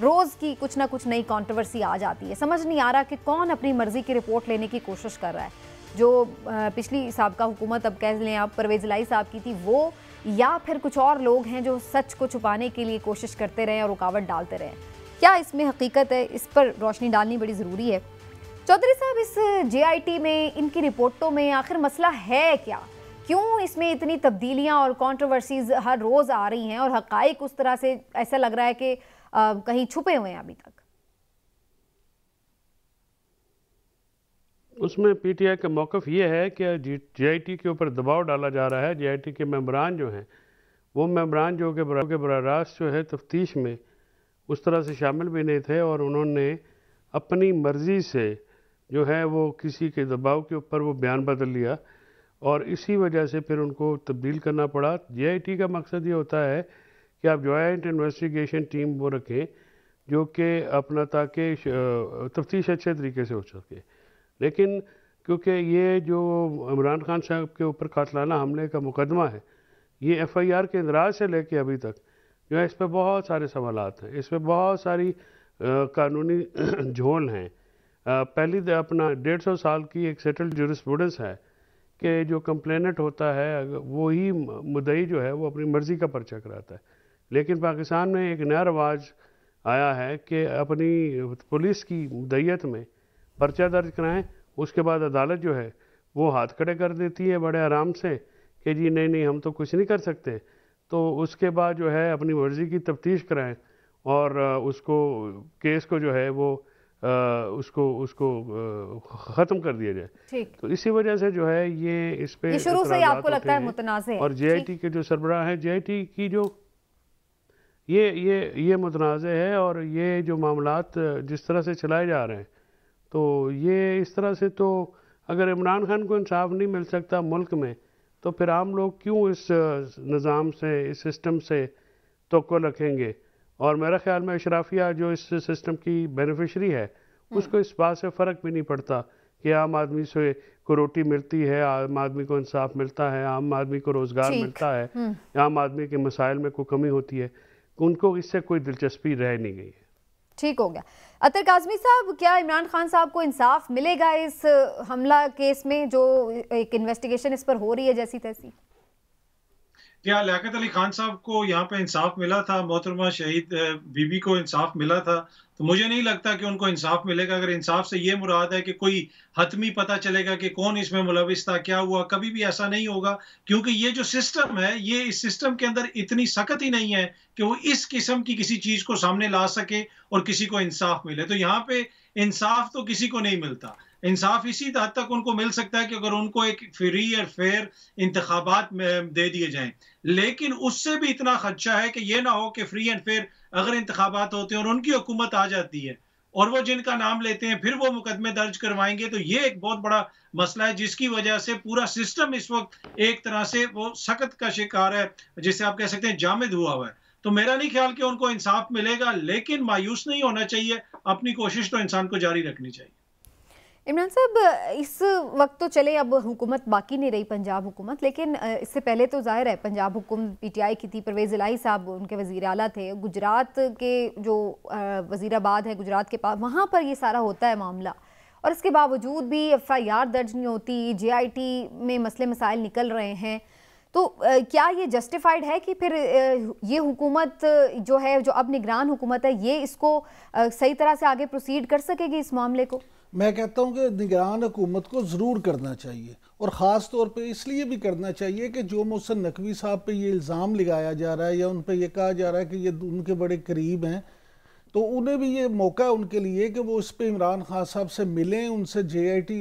रोज़ की कुछ ना कुछ नई कॉन्ट्रोवर्सी आ जाती है। समझ नहीं आ रहा कि कौन अपनी मर्जी की रिपोर्ट लेने की कोशिश कर रहा है, जो पिछली साबका हुकूमत अब कह लें आप परवेज़ इलाही साहब की थी वो, या फिर कुछ और लोग हैं जो सच को छुपाने के लिए कोशिश करते रहे और रुकावट डालते रहे। क्या इसमें हकीकत है, इस पर रोशनी डालनी बड़ी ज़रूरी है। चौधरी साहब, इस JIT में इनकी रिपोर्टों में आखिर मसला है क्या? क्यों इसमें इतनी तब्दीलियां और कंट्रोवर्सीज हर रोज़ आ रही हैं और हक़ाइक़ उस तरह से ऐसा लग रहा है कि कहीं छुपे हुए हैं अभी तक? उसमें PTI का मौक़िफ़ ये है कि JIT के ऊपर दबाव डाला जा रहा है। JIT के मेंबरान जो हैं वो मेंबरान जो कि बराह रास्त जो है तफ्तीश में उस तरह से शामिल भी नहीं थे और उन्होंने अपनी मर्ज़ी से जो है वो किसी के दबाव के ऊपर वो बयान बदल लिया और इसी वजह से फिर उनको तब्दील करना पड़ा। JIT का मकसद ये होता है कि आप जॉइंट इन्वेस्टिगेशन टीम वो रखें जो कि अपना ताकि तफ्तीश अच्छे तरीके से हो सके। लेकिन क्योंकि ये जो इमरान खान साहब के ऊपर कातलाना हमले का मुकदमा है, ये FIR के इंदराज से लेके अभी तक जो है इस पर बहुत सारे सवालात हैं, इस पर बहुत सारी कानूनी झोल हैं। पहली अपना 150 साल की एक सेटल्ड ज्यूरिस्प्रूडेंस है कि जो कंप्लेनेंट होता है वो ही मुद्दई जो है वो अपनी मर्ज़ी का पर्चा कराता है। लेकिन पाकिस्तान में एक नया रवाज आया है कि अपनी पुलिस की मुद्दईयत में पर्चा दर्ज कराएं, उसके बाद अदालत जो है वो हाथ खड़े कर देती है बड़े आराम से कि जी नहीं नहीं हम तो कुछ नहीं कर सकते। तो उसके बाद जो है अपनी मर्ज़ी की तफ्तीश कराएं और उसको केस को जो है वो उसको ख़त्म कर दिया जाए। तो इसी वजह से जो है ये इस पे शुरू से ही आपको लगता है मुतनाज़ है। और JIT के जो सरबराह है, JIT की जो ये मुतनाज़ है और ये जो मामलात जिस तरह से चलाए जा रहे हैं, तो ये इस तरह से तो अगर इमरान खान को इंसाफ नहीं मिल सकता मुल्क में, तो फिर आम लोग क्यों इस निज़ाम से, इस सिस्टम से तवक्को रखेंगे। और मेरा ख्याल में अशराफिया जो इस सिस्टम की बेनिफिशरी है उसको इस बात से फ़र्क भी नहीं पड़ता कि आम आदमी से को रोटी मिलती है, आम आदमी को इंसाफ मिलता है, आम आदमी को रोज़गार मिलता है, आम आदमी के मसाइल में कोई कमी होती है, उनको इससे कोई दिलचस्पी रह नहीं गई है। ठीक हो गया। अतर काज़मी साहब, क्या इमरान खान साहब को इंसाफ मिलेगा इस हमला केस में जो एक इन्वेस्टिगेशन इस पर हो रही है जैसी तैसी? क्या लियाकत अली खान साहब को यहाँ पे इंसाफ मिला था, मोहतरमा शहीद बीबी को इंसाफ मिला था, तो मुझे नहीं लगता कि उनको इंसाफ मिलेगा। अगर इंसाफ से ये मुराद है कि कोई हतमी पता चलेगा कि कौन इसमें मुलविस था, क्या हुआ, कभी भी ऐसा नहीं होगा। क्योंकि ये जो सिस्टम है, ये इस सिस्टम के अंदर इतनी सख्त ही नहीं है कि वो इस किस्म की किसी चीज को सामने ला सके और किसी को इंसाफ मिले। तो यहाँ पे इंसाफ तो किसी को नहीं मिलता। इंसाफ इसी हद तक उनको मिल सकता है कि अगर उनको एक फ्री और फेयर इंतखाबात में दे दिए जाएं। लेकिन उससे भी इतना खदशा है कि ये ना हो कि फ्री एंड फेयर अगर इंतखाबात होते हैं और उनकी हुकूमत आ जाती है और वो जिनका नाम लेते हैं फिर वो मुकदमे दर्ज करवाएंगे, तो ये एक बहुत बड़ा मसला है जिसकी वजह से पूरा सिस्टम इस वक्त एक तरह से वो सख्त का शिकार है, जिसे आप कह सकते हैं जामिद हुआ है। तो मेरा नहीं ख्याल कि उनको इंसाफ मिलेगा, लेकिन मायूस नहीं होना चाहिए, अपनी कोशिश तो इंसान को जारी रखनी चाहिए। इमरान साहब, इस वक्त तो चले अब हुकूमत बाकी नहीं रही पंजाब हुकूमत, लेकिन इससे पहले तो जाहिर है पंजाब हुकूमत PTI की थी, परवेज़ इलाही साहब उनके वज़ीर आला थे। गुजरात के जो वज़ीराबाद है, गुजरात के पास, वहाँ पर ये सारा होता है मामला, और इसके बावजूद भी FIR दर्ज नहीं होती, JIT में मसले मसाइल निकल रहे हैं। तो क्या ये जस्टिफाइड है कि फिर ये हुकूमत जो है, जो अब निगरान हुकूमत है, ये इसको सही तरह से आगे प्रोसीड कर सकेगी इस मामले को? मैं कहता हूं कि निगरान हुकूमत को ज़रूर करना चाहिए, और ख़ास तौर पे इसलिए भी करना चाहिए कि जो मोहसिन नकवी साहब पे ये इल्ज़ाम लगाया जा रहा है या उन पे ये कहा जा रहा है कि ये उनके बड़े करीब हैं, तो उन्हें भी ये मौका है उनके लिए कि वो इस पे इमरान खान साहब से मिलें, उनसे JIT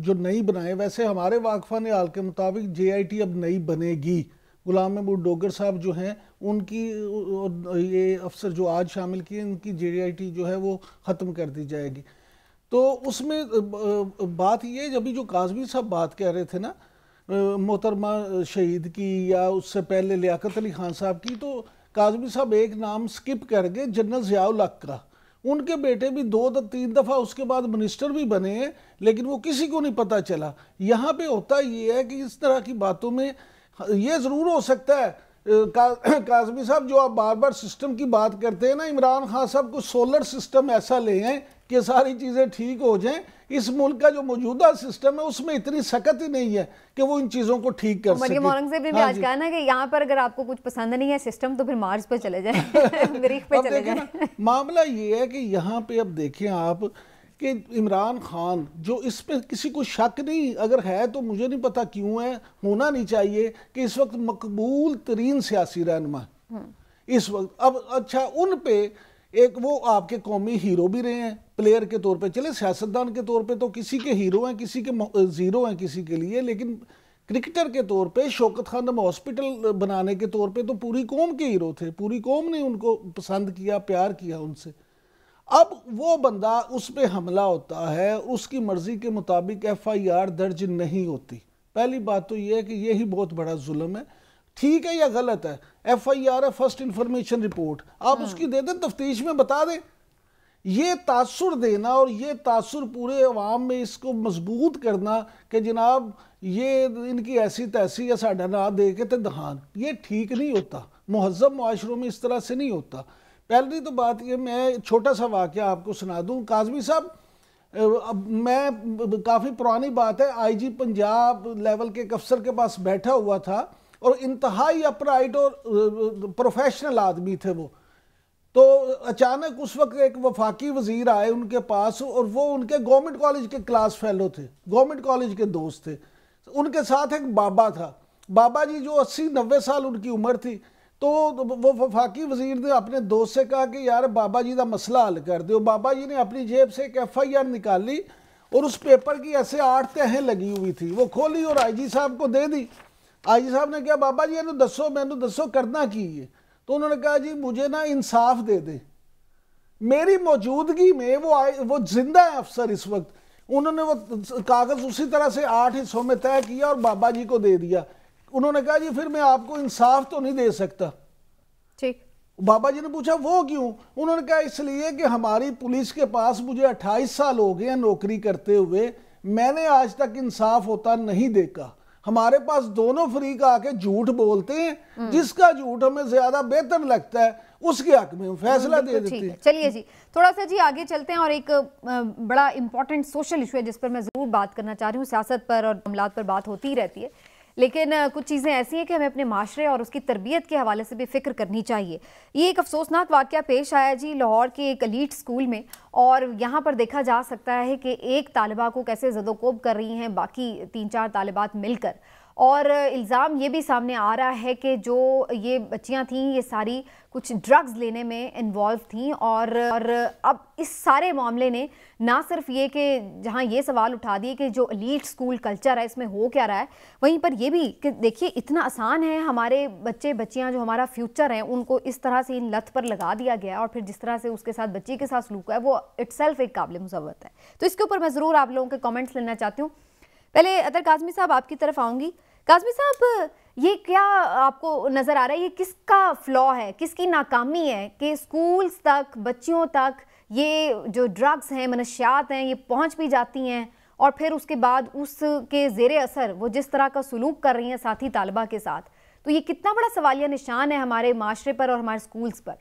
जो नई बनाए। वैसे हमारे वाकफान हाल के मुताबिक JIT अब नई बनेगी। गुलाम महमूद डोगर साहब जो हैं उनकी, ये अफसर जो आज शामिल किए, उनकी JIT जो है वो ख़त्म कर दी जाएगी। तो उसमें बात ये, जब जो काज़मी साहब बात कह रहे थे ना मोहतरमा शहीद की या उससे पहले लियाकत अली खान साहब की, तो काज़मी साहब एक नाम स्किप कर गए, जनरल ज़ियाउल हक का। उनके बेटे भी 2-3 दफ़ा उसके बाद मिनिस्टर भी बने हैं, लेकिन वो किसी को नहीं पता चला। यहाँ पे होता ये है कि इस तरह की बातों में ये ज़रूर हो सकता है काज़मी साहब, जो आप बार बार सिस्टम की बात करते हैं ना, इमरान खान साहब को सोलर सिस्टम ऐसा ले आए कि सारी चीज़ें ठीक हो जाएं। इस मुल्क का जो मौजूदा सिस्टम है उसमें इतनी सख्त ही नहीं है कि वो इन चीज़ों को ठीक कर सके। औरंगजेब ने भी आज कहा ना कि यहाँ पर अगर आपको कुछ पसंद नहीं है सिस्टम, तो फिर मार्स पे चले जाएं, मरीख पे चले जाएं। मामला ये है कि यहाँ पे अब देखें आप कि इमरान खान, जो इस पे किसी को शक नहीं, अगर है तो मुझे नहीं पता क्यों है, होना नहीं चाहिए, कि इस वक्त मकबूल तरीन सियासी रहनुमा इस वक्त। अब अच्छा, उन पे एक वो आपके कौमी हीरो भी रहे हैं प्लेयर के तौर पे, चले सियासतदान के तौर पे तो किसी के हीरो हैं, किसी के ज़ीरो हैं किसी के लिए, लेकिन क्रिकेटर के तौर पे, शौकत खानम हॉस्पिटल बनाने के तौर पे तो पूरी कौम के हीरो थे, पूरी कौम ने उनको पसंद किया, प्यार किया उनसे। अब वो बंदा, उस पर हमला होता है, उसकी मर्ज़ी के मुताबिक FIR दर्ज नहीं होती। पहली बात तो ये है कि यही बहुत बड़ा जुल्म है। ठीक है या गलत है, FIR है, फर्स्ट इंफॉर्मेशन रिपोर्ट, आप उसकी दे दें, तफ्तीश में बता दें। ये तासुर देना और ये तासुर पूरे अवाम में इसको मजबूत करना कि जनाब ये इनकी ऐसी तैसी या साडा ना दे के ते दहान, ये ठीक नहीं होता। मुहज़्ज़ब मुआशरों में इस तरह से नहीं होता। पहली तो बात ये, मैं छोटा सा वाक़या आपको सुना दूं। काज़मी साहब, अब मैं काफ़ी पुरानी बात है, IG पंजाब लेवल के एक अफसर के पास बैठा हुआ था और इंतहाई अपराइट और प्रोफेशनल आदमी थे वो। तो अचानक उस वक्त एक वफाकी वजीर आए उनके पास और वो उनके गवर्नमेंट कॉलेज के क्लास फेलो थे, गवर्नमेंट कॉलेज के दोस्त थे। उनके साथ एक बाबा था, बाबा जी जो 80-90 साल उनकी उम्र थी। तो वो वफाकी वजीर ने अपने दोस्त से कहा कि यार बाबा जी का मसला हल कर दो। बाबा जी ने अपनी जेब से एक FIR निकाली और उस पेपर की ऐसे 8 तहें लगी हुई थी, वो खोली और IG साहब को दे दी। IG साहब ने कहा बाबा जी मैनू दसो करना की है। तो उन्होंने कहा जी मुझे ना इंसाफ दे दे। मेरी मौजूदगी में वो जिंदा है अफसर इस वक्त, उन्होंने वो कागज उसी तरह से 8 हिस्सों में तय किया और बाबा जी को दे दिया। उन्होंने कहा जी फिर मैं आपको इंसाफ तो नहीं दे सकता। ठीक। बाबा जी ने पूछा वो क्यों? उन्होंने कहा इसलिए कि हमारी पुलिस के पास मुझे 28 साल हो गए हैं नौकरी करते हुए, मैंने आज तक इंसाफ होता नहीं देखा। हमारे पास दोनों फरीक आके झूठ बोलते हैं, जिसका झूठ हमें ज्यादा बेहतर लगता है उसके हक में फैसला दे देते हैं। चलिए जी, थोड़ा सा जी आगे चलते हैं और एक बड़ा इंपॉर्टेंट सोशल इशू है जिस पर मैं जरूर बात करना चाह रही हूँ। सियासत पर और मामलात पर बात होती ही रहती है, लेकिन कुछ चीज़ें ऐसी हैं कि हमें अपने माशरे और उसकी तरबियत के हवाले से भी फिक्र करनी चाहिए। ये एक अफसोसनाक वाक़या पेश आया जी लाहौर के एक एलीट स्कूल में, और यहाँ पर देखा जा सकता है कि एक तालिबा को कैसे ज़दोकोब कर रही हैं बाकी 3-4 तालिबात मिलकर। और इल्ज़ाम ये भी सामने आ रहा है कि जो ये बच्चियां थीं ये सारी कुछ ड्रग्स लेने में इन्वॉल्व थीं। और अब इस सारे मामले ने ना सिर्फ ये कि जहां ये सवाल उठा दिए कि जो एलीट स्कूल कल्चर है इसमें हो क्या रहा है, वहीं पर ये भी कि देखिए इतना आसान है, हमारे बच्चे बच्चियां जो हमारा फ्यूचर हैं उनको इस तरह से इन लत पर लगा दिया गया और फिर जिस तरह से उसके साथ बच्ची के साथ सलूक है वो इटसेल्फ एक काबिल मुसव्वत है। तो इसके ऊपर मैं ज़रूर आप लोगों के कमेंट्स लेना चाहती हूँ। पहले अतर काज़मी साहब आपकी तरफ आऊँगी। काज़मी साहब, ये क्या आपको नज़र आ रहा है, ये किसका फ्लॉ है, किसकी नाकामी है कि स्कूल्स तक बच्चियों तक ये जो ड्रग्स हैं, मनशियात हैं, ये पहुंच भी जाती हैं और फिर उसके बाद उसके ज़ेरे असर वो जिस तरह का सलूक कर रही हैं साथी तालिबा के साथ, तो ये कितना बड़ा सवालिया निशान है हमारे माशरे पर और हमारे स्कूल्स पर?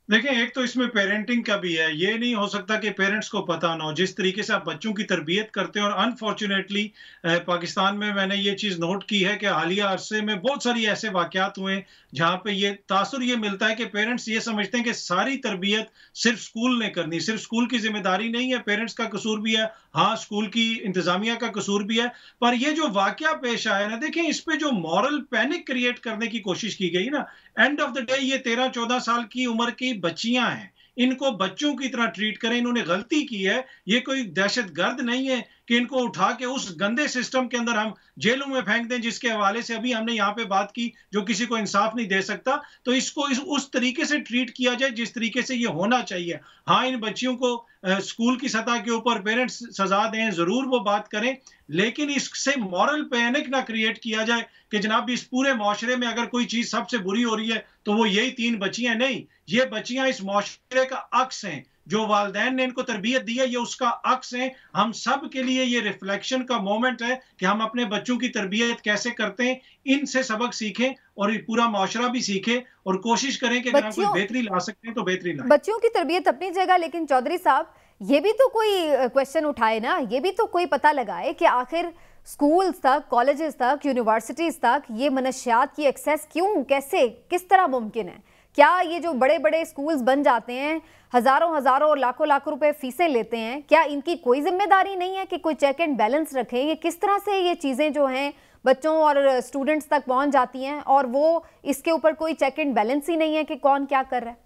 देखिए, एक तो इसमें पेरेंटिंग का भी है। ये नहीं हो सकता कि पेरेंट्स को पता ना हो। जिस तरीके से आप बच्चों की तरबियत करते हैं, और अनफॉर्चुनेटली पाकिस्तान में मैंने ये चीज़ नोट की है कि हालिया अरसे में बहुत सारी ऐसे वाक़यात हुए हैं जहाँ पे ये तासुर ये मिलता है कि पेरेंट्स ये समझते हैं कि सारी तरबियत सिर्फ स्कूल ने करनी, सिर्फ स्कूल की जिम्मेदारी नहीं है, पेरेंट्स का कसूर भी है, हाँ स्कूल की इंतजामिया का कसूर भी है। पर ये जो वाक़या पेश आया ना, देखें इस पे जो मॉरल पैनिक क्रिएट करने की कोशिश की गई ना, एंड ऑफ द डे ये 13-14 साल की उम्र की बच्चियां हैं, इनको बच्चों की तरह ट्रीट करें। इन्होंने गलती की है, ये कोई दहशतगर्द नहीं है कि इनको उठा के उस गंदे सिस्टम के अंदर हम जेलों में फेंक दें, जिसके हवाले से अभी हमने यहाँ पे बात की, जो किसी को इंसाफ नहीं दे सकता। तो इसको उस तरीके से ट्रीट किया जाए जिस तरीके से ये होना चाहिए। हाँ, इन बच्चियों को स्कूल की सतह के ऊपर पेरेंट्स सजा दें, जरूर वो बात करें, लेकिन इससे मॉरल पैनिक ना क्रिएट किया जाए कि जनाब इस पूरे माशरे में अगर कोई चीज सबसे बुरी हो रही है तो वो यही 3 बच्चियां नहीं। ये बच्चियां इस माशरे का अक्स हैं, जो वालिदैन ने इनको तरबियत दी है ये उसका अक्स है। हम सब के लिए ये रिफ्लेक्शन का मोमेंट है कि हम अपने बच्चों की तरबियत कैसे करते हैं, इनसे सबक सीखें और पूरा माशरा भी सीखे और कोशिश करें कि अगर हम कोई बेहतरी ला सकते हैं तो बेहतरी लाएं। बच्चों की तरबियत अपनी जगह, लेकिन चौधरी साहब ये भी तो कोई क्वेश्चन उठाए ना, ये भी तो कोई पता लगाए कि आखिर स्कूल्स तक, कॉलेजेस तक, यूनिवर्सिटीज तक ये मनशियात की एक्सेस क्यों, कैसे, किस तरह मुमकिन है? क्या ये जो बड़े बड़े स्कूल्स बन जाते हैं, हजारों हजारों और लाखों लाखों रुपए फीसें लेते हैं, क्या इनकी कोई जिम्मेदारी नहीं है कि कोई चेक एंड बैलेंस रखें? ये किस तरह से ये चीज़ें जो हैं बच्चों और स्टूडेंट्स तक पहुंच जाती हैं और वो इसके ऊपर कोई चेक एंड बैलेंस ही नहीं है कि कौन क्या कर रहा है?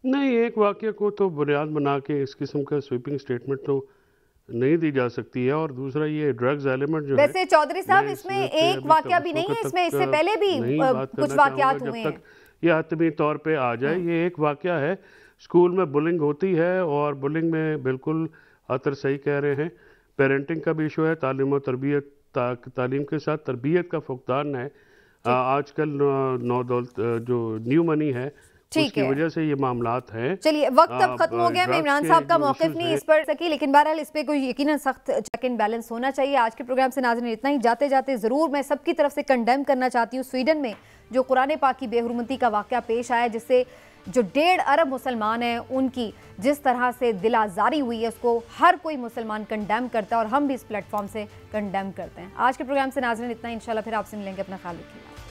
नहीं, एक वाक्य को तो बुनियाद बना के इस किस्म का स्वीपिंग स्टेटमेंट तो नहीं दी जा सकती है। और दूसरा ये ड्रग्स एलिमेंट जो वैसे चौधरी साहब इसमें एक वाकया भी नहीं है, इसमें इससे पहले भी कुछ वाकयात हुए हैं। ये हतमी तौर पे आ जाए, ये एक वाकया है, स्कूल में बुलिंग होती है और बुलिंग में बिल्कुल अतर सही कह रहे हैं। पेरेंटिंग का भी इशू है, तालीम और तरबियत, तालीम के साथ तरबियत का फुकदान है। आजकल नौ दौलत जो न्यू मनी है उसकी वजह से ये मामलात हैं। चलिए वक्त अब खत्म हो गया। मैं इमरान साहब का मौक़िफ़ नहीं इस पर सकी, लेकिन बहरहाल इस पे कोई यकीनन सख्त चेक एंड बैलेंस होना चाहिए। आज के प्रोग्राम से नाज़रीन इतना ही। जाते जाते ज़रूर मैं सबकी तरफ से कंडेम करना चाहती हूँ स्वीडन में जो कुरान पाक की बेहुरमती का वाक़या पेश आया, जिससे जो 1.5 अरब मुसलमान हैं उनकी जिस तरह से दिल आज़ारी हुई है उसको हर कोई मुसलमान कंडेम करता है और हम भी इस प्लेटफॉर्म से कंडेम करते हैं। आज के प्रोग्राम से नाज़रीन इतना ही। इंशाल्लाह फिर आपसे मिलेंगे। अपना ख्याल रखिएगा।